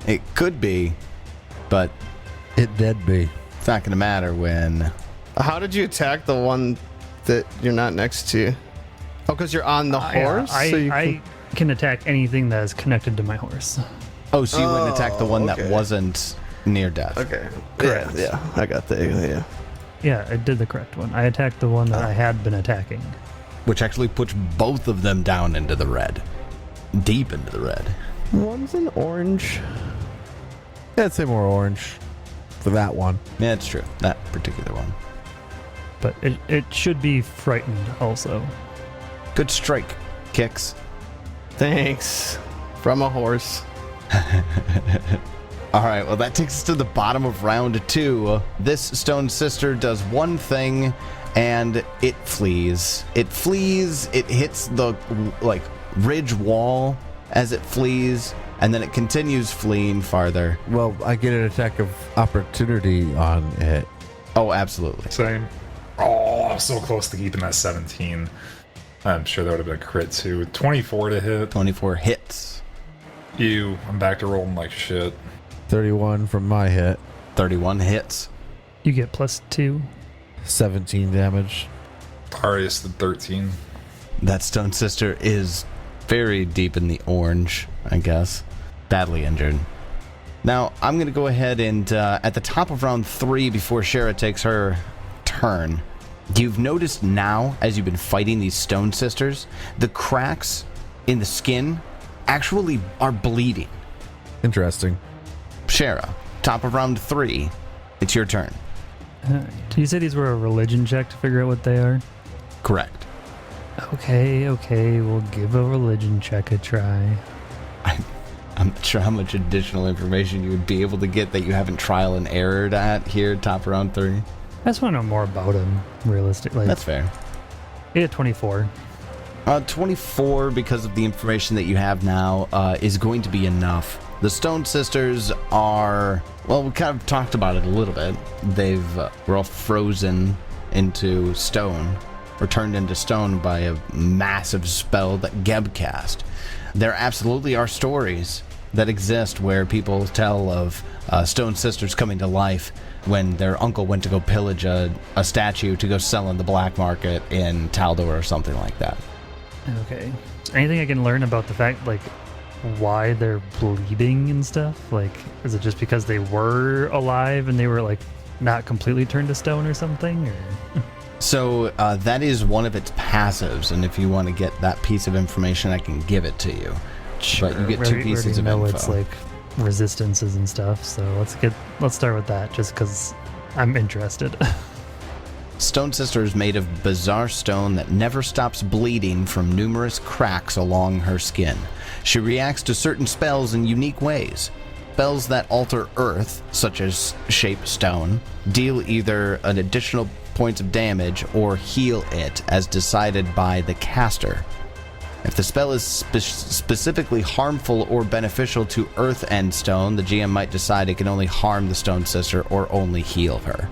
Speaker 2: It could be. But
Speaker 6: It did be.
Speaker 2: it's not going to matter when...
Speaker 8: How did you attack the one that you're not next to? Oh, because you're on the horse?
Speaker 5: I can attack anything that is connected to my horse.
Speaker 2: Oh, so you wouldn't attack the one
Speaker 8: okay.
Speaker 2: that wasn't near death.
Speaker 8: Okay.
Speaker 5: Correct.
Speaker 8: Yeah, I got that. Yeah.
Speaker 5: Yeah, I did the correct one. I attacked the one that I had been attacking.
Speaker 2: Which actually puts both of them down into the red. Deep into the red.
Speaker 8: One's an orange.
Speaker 6: Yeah, I'd say more orange for that one.
Speaker 2: Yeah, it's true. That particular one.
Speaker 5: But it should be frightened also.
Speaker 2: Good strike, Kicks.
Speaker 8: Thanks. From a horse.
Speaker 2: All right, well, that takes us to the bottom of round 2. This stone sister does one thing, and it flees. It flees, it hits the, ridge wall as it flees, and then it continues fleeing farther.
Speaker 6: Well, I get an attack of opportunity on it.
Speaker 2: Oh, absolutely.
Speaker 7: Same. Oh, I'm so close to keeping that 17. I'm sure that would have been a crit too. 24 to hit.
Speaker 2: 24 hits.
Speaker 7: I'm back to rolling like shit.
Speaker 6: 31 from my hit.
Speaker 2: 31 hits.
Speaker 5: You get +2.
Speaker 6: 17 damage.
Speaker 7: Arius the 13.
Speaker 2: That stone sister is very deep in the orange, I guess. Badly injured. Now, I'm going to go ahead and, at the top of round 3, before Shara takes her turn, you've noticed now, as you've been fighting these stone sisters, the cracks in the skin actually are bleeding.
Speaker 6: Interesting.
Speaker 2: Shara, top of round 3, it's your turn.
Speaker 5: Did you say these were a religion check to figure out what they are?
Speaker 2: Correct.
Speaker 5: Okay, we'll give a religion check a try.
Speaker 2: I'm not sure how much additional information you would be able to get that you haven't trial and errored at here, top of round 3.
Speaker 5: I just want to know more about him, realistically.
Speaker 2: That's fair.
Speaker 5: Yeah, 24.
Speaker 2: 24, because of the information that you have now, is going to be enough. The Stone Sisters are, well, we kind of talked about it a little bit. We're all frozen into stone, or turned into stone by a massive spell that Geb cast. There absolutely are stories that exist where people tell of Stone Sisters coming to life when their uncle went to go pillage a statue to go sell in the black market in Taldor or something like that.
Speaker 5: Okay. Anything I can learn about the fact, why they're bleeding and stuff? Is it just because they were alive and they were, not completely turned to stone or something? Or?
Speaker 2: So that is one of its passives, and if you want to get that piece of information, I can give it to you.
Speaker 5: Sure.
Speaker 2: But you get 2 pieces of info.
Speaker 5: It's resistances and stuff, so let's start with that, just because I'm interested.
Speaker 2: Stone Sister is made of bizarre stone that never stops bleeding from numerous cracks along her skin. She reacts to certain spells in unique ways. Spells that alter earth, such as shape stone, deal either an additional points of damage or heal it as decided by the caster. If the spell is specifically harmful or beneficial to earth and stone, the GM might decide it can only harm the Stone Sister or only heal her.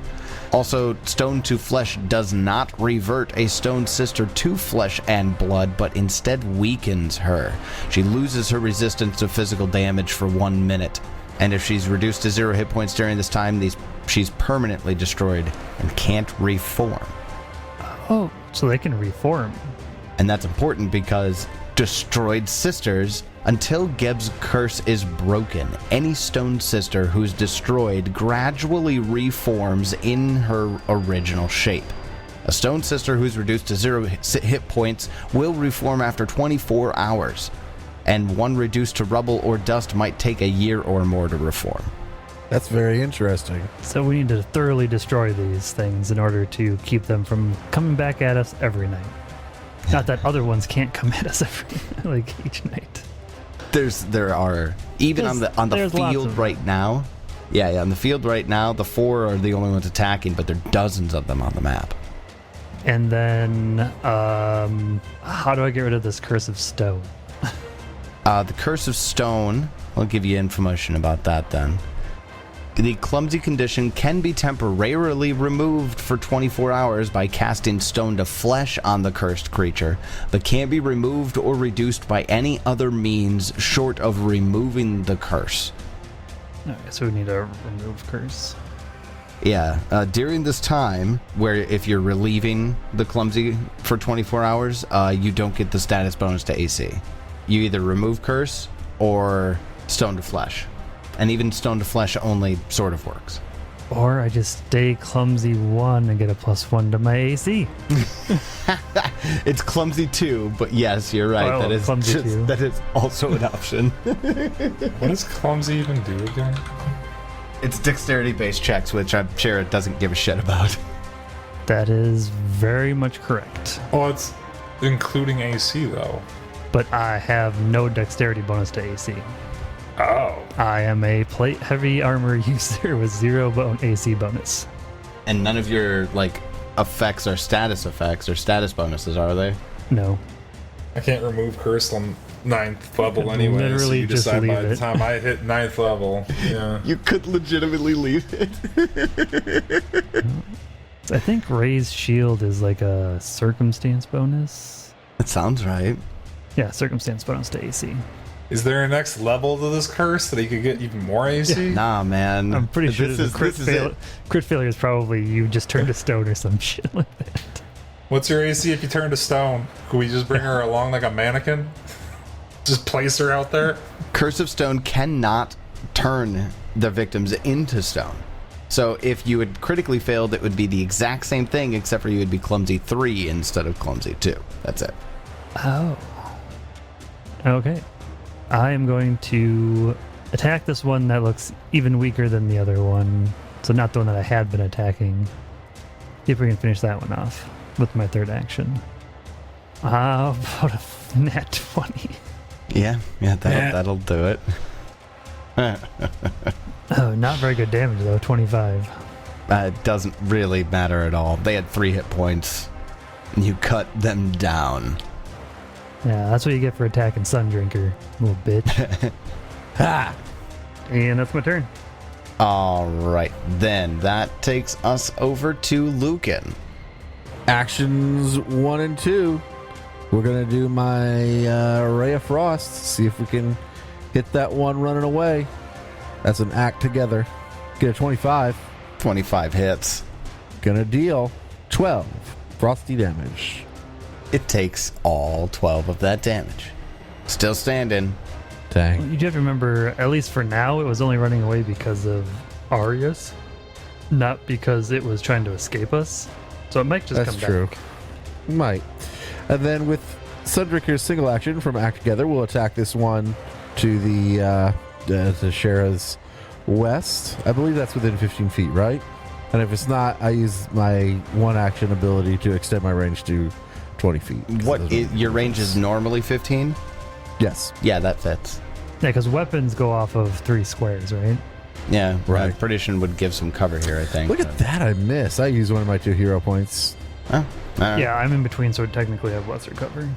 Speaker 2: Also, stone to flesh does not revert a Stone Sister to flesh and blood, but instead weakens her. She loses her resistance to physical damage for 1 minute, and if she's reduced to 0 hit points during this time, she's permanently destroyed and can't reform.
Speaker 5: Oh, so they can reform.
Speaker 2: And that's important because destroyed sisters, until Geb's curse is broken, any Stone Sister who's destroyed gradually reforms in her original shape. A Stone Sister who's reduced to 0 hit points will reform after 24 hours, and one reduced to rubble or dust might take a year or more to reform.
Speaker 6: That's very interesting.
Speaker 5: So we need to thoroughly destroy these things in order to keep them from coming back at us every night. Not that other ones can't come at us each night.
Speaker 2: There are even on the field right now. Yeah, on the field right now, the 4 are the only ones attacking, but there are dozens of them on the map.
Speaker 5: And then, how do I get rid of this curse of stone?
Speaker 2: The curse of stone. I'll give you information about that then. The clumsy condition can be temporarily removed for 24 hours by casting stone to flesh on the cursed creature, but can't be removed or reduced by any other means short of removing the curse.
Speaker 5: Okay, so we need to remove curse.
Speaker 2: Yeah, during this time, where if you're relieving the clumsy for 24 hours, you don't get the status bonus to AC. You either remove curse or stone to flesh. And even stone to flesh only sort of works.
Speaker 5: Or I just stay clumsy 1 and get a +1 to my AC.
Speaker 2: It's clumsy 2, but yes, you're right.
Speaker 5: Oh, clumsy 2.
Speaker 2: That is also an option.
Speaker 7: What does clumsy even do again?
Speaker 2: It's dexterity-based checks, which I'm sure it doesn't give a shit about.
Speaker 5: That is very much correct.
Speaker 7: Oh, it's including AC, though.
Speaker 5: But I have no dexterity bonus to AC.
Speaker 7: Oh.
Speaker 5: I am a plate heavy armor user with 0 AC bonus.
Speaker 2: And none of your, effects or status bonuses, are they?
Speaker 5: No.
Speaker 7: I can't remove curse on 9th level anyway, so
Speaker 5: Literally
Speaker 7: you
Speaker 5: just
Speaker 7: decide by
Speaker 5: leave
Speaker 7: the
Speaker 5: it.
Speaker 7: time I hit 9th level. Yeah.
Speaker 2: You could legitimately leave it.
Speaker 5: I think Ray's shield is like a circumstance bonus.
Speaker 2: That sounds right.
Speaker 5: Yeah, circumstance bonus to AC.
Speaker 7: Is there a next level to this curse that he could get even more AC?
Speaker 2: Nah, man.
Speaker 5: I'm pretty sure
Speaker 2: this
Speaker 5: the
Speaker 2: is,
Speaker 5: crit,
Speaker 2: this is it.
Speaker 5: crit failure is probably you just turned to stone or some shit like that.
Speaker 7: What's your AC if you turn to stone? Could we just bring her along like a mannequin? Just place her out there?
Speaker 2: Curse of Stone cannot turn the victims into stone. So if you had critically failed, it would be the exact same thing, except for you would be clumsy 3 instead of clumsy 2. That's it.
Speaker 5: Oh. Okay. I am going to attack this one that looks even weaker than the other one. So not the one that I had been attacking. See if we can finish that one off with my third action. About a nat 20.
Speaker 2: Yeah, that'll do it.
Speaker 5: Oh, not very good damage though, 25.
Speaker 2: It doesn't really matter at all. They had 3 hit points. And you cut them down.
Speaker 5: Yeah, that's what you get for attacking Sun Drinker, little bitch.
Speaker 2: Ha!
Speaker 5: And that's my turn.
Speaker 2: All right, then that takes us over to Lucan.
Speaker 6: Actions 1 and 2. We're gonna do my Ray of Frost. See if we can hit that one running away. That's an act together. Get a 25.
Speaker 2: 25 hits.
Speaker 6: Gonna deal 12 frosty damage.
Speaker 2: It takes all 12 of that damage. Still standing.
Speaker 6: Dang.
Speaker 5: You do have to remember, at least for now, it was only running away because of Arius, not because it was trying to escape us. So it might just
Speaker 6: That's
Speaker 5: come
Speaker 6: true.
Speaker 5: back.
Speaker 6: Might. And then with Sundrinker's single action from Act Together, we'll attack this one to the Shara's west. I believe that's within 15 feet, right? And if it's not, I use my one action ability to extend my range to 20 feet.
Speaker 2: Your range is normally 15?
Speaker 6: Yes.
Speaker 2: Yeah, that fits.
Speaker 5: Yeah, because weapons go off of 3 squares, right?
Speaker 2: Yeah,
Speaker 6: Right.
Speaker 2: Perdition would give some cover here, I think.
Speaker 6: Look at that, I missed. I used one of my 2 hero points.
Speaker 2: Oh, all right.
Speaker 5: Yeah, I'm in between, so technically I have lesser cover.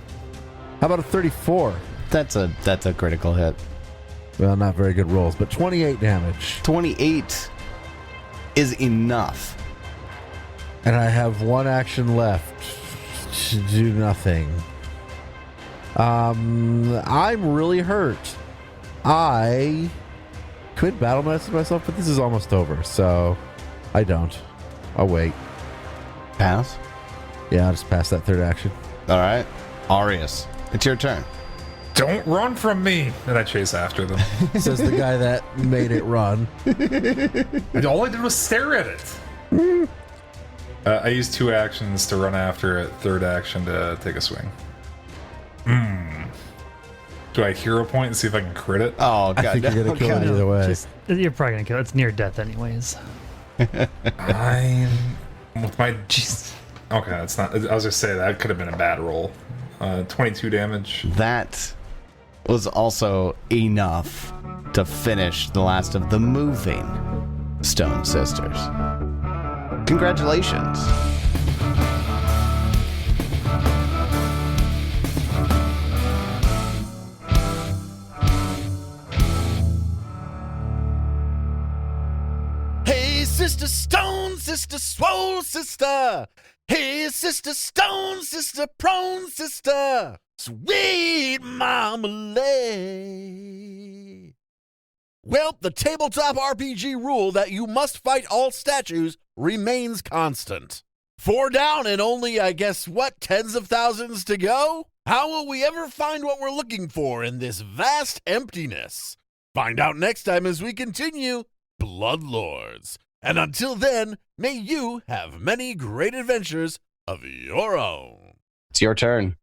Speaker 6: How about a 34?
Speaker 2: That's a critical hit.
Speaker 6: Well, not very good rolls, but 28 damage.
Speaker 2: 28 is enough.
Speaker 6: And I have 1 action left to do nothing. I'm really hurt. I could battle medicine myself, but this is almost over, so I don't. I'll wait.
Speaker 2: Pass.
Speaker 6: Yeah, I'll just pass that third action.
Speaker 2: All right. Arius, it's your turn.
Speaker 7: Don't run from me! And I chase after them.
Speaker 6: Says the guy that made it run.
Speaker 7: All I did was stare at it. I used 2 actions to run after it, third action to take a swing. Do I hero point and see if I can crit it?
Speaker 2: Oh, God.
Speaker 6: I think you're going to kill it either way.
Speaker 5: You're probably going to kill it. It's near death anyways.
Speaker 7: I'm with my. Jeez. Okay, that's not. I was going to say that could have been a bad roll. 22 damage.
Speaker 2: That was also enough to finish the last of the moving Stone Sisters. Congratulations.
Speaker 1: Sister Stone, Sister Swole, Sister. Hey, Sister Stone, Sister Prone, Sister. Sweet Marmalade. Well, the tabletop RPG rule that you must fight all statues remains constant. 4 down and only, I guess, tens of thousands to go? How will we ever find what we're looking for in this vast emptiness? Find out next time as we continue Bloodlords. And until then, may you have many great adventures of your own.
Speaker 9: It's your turn.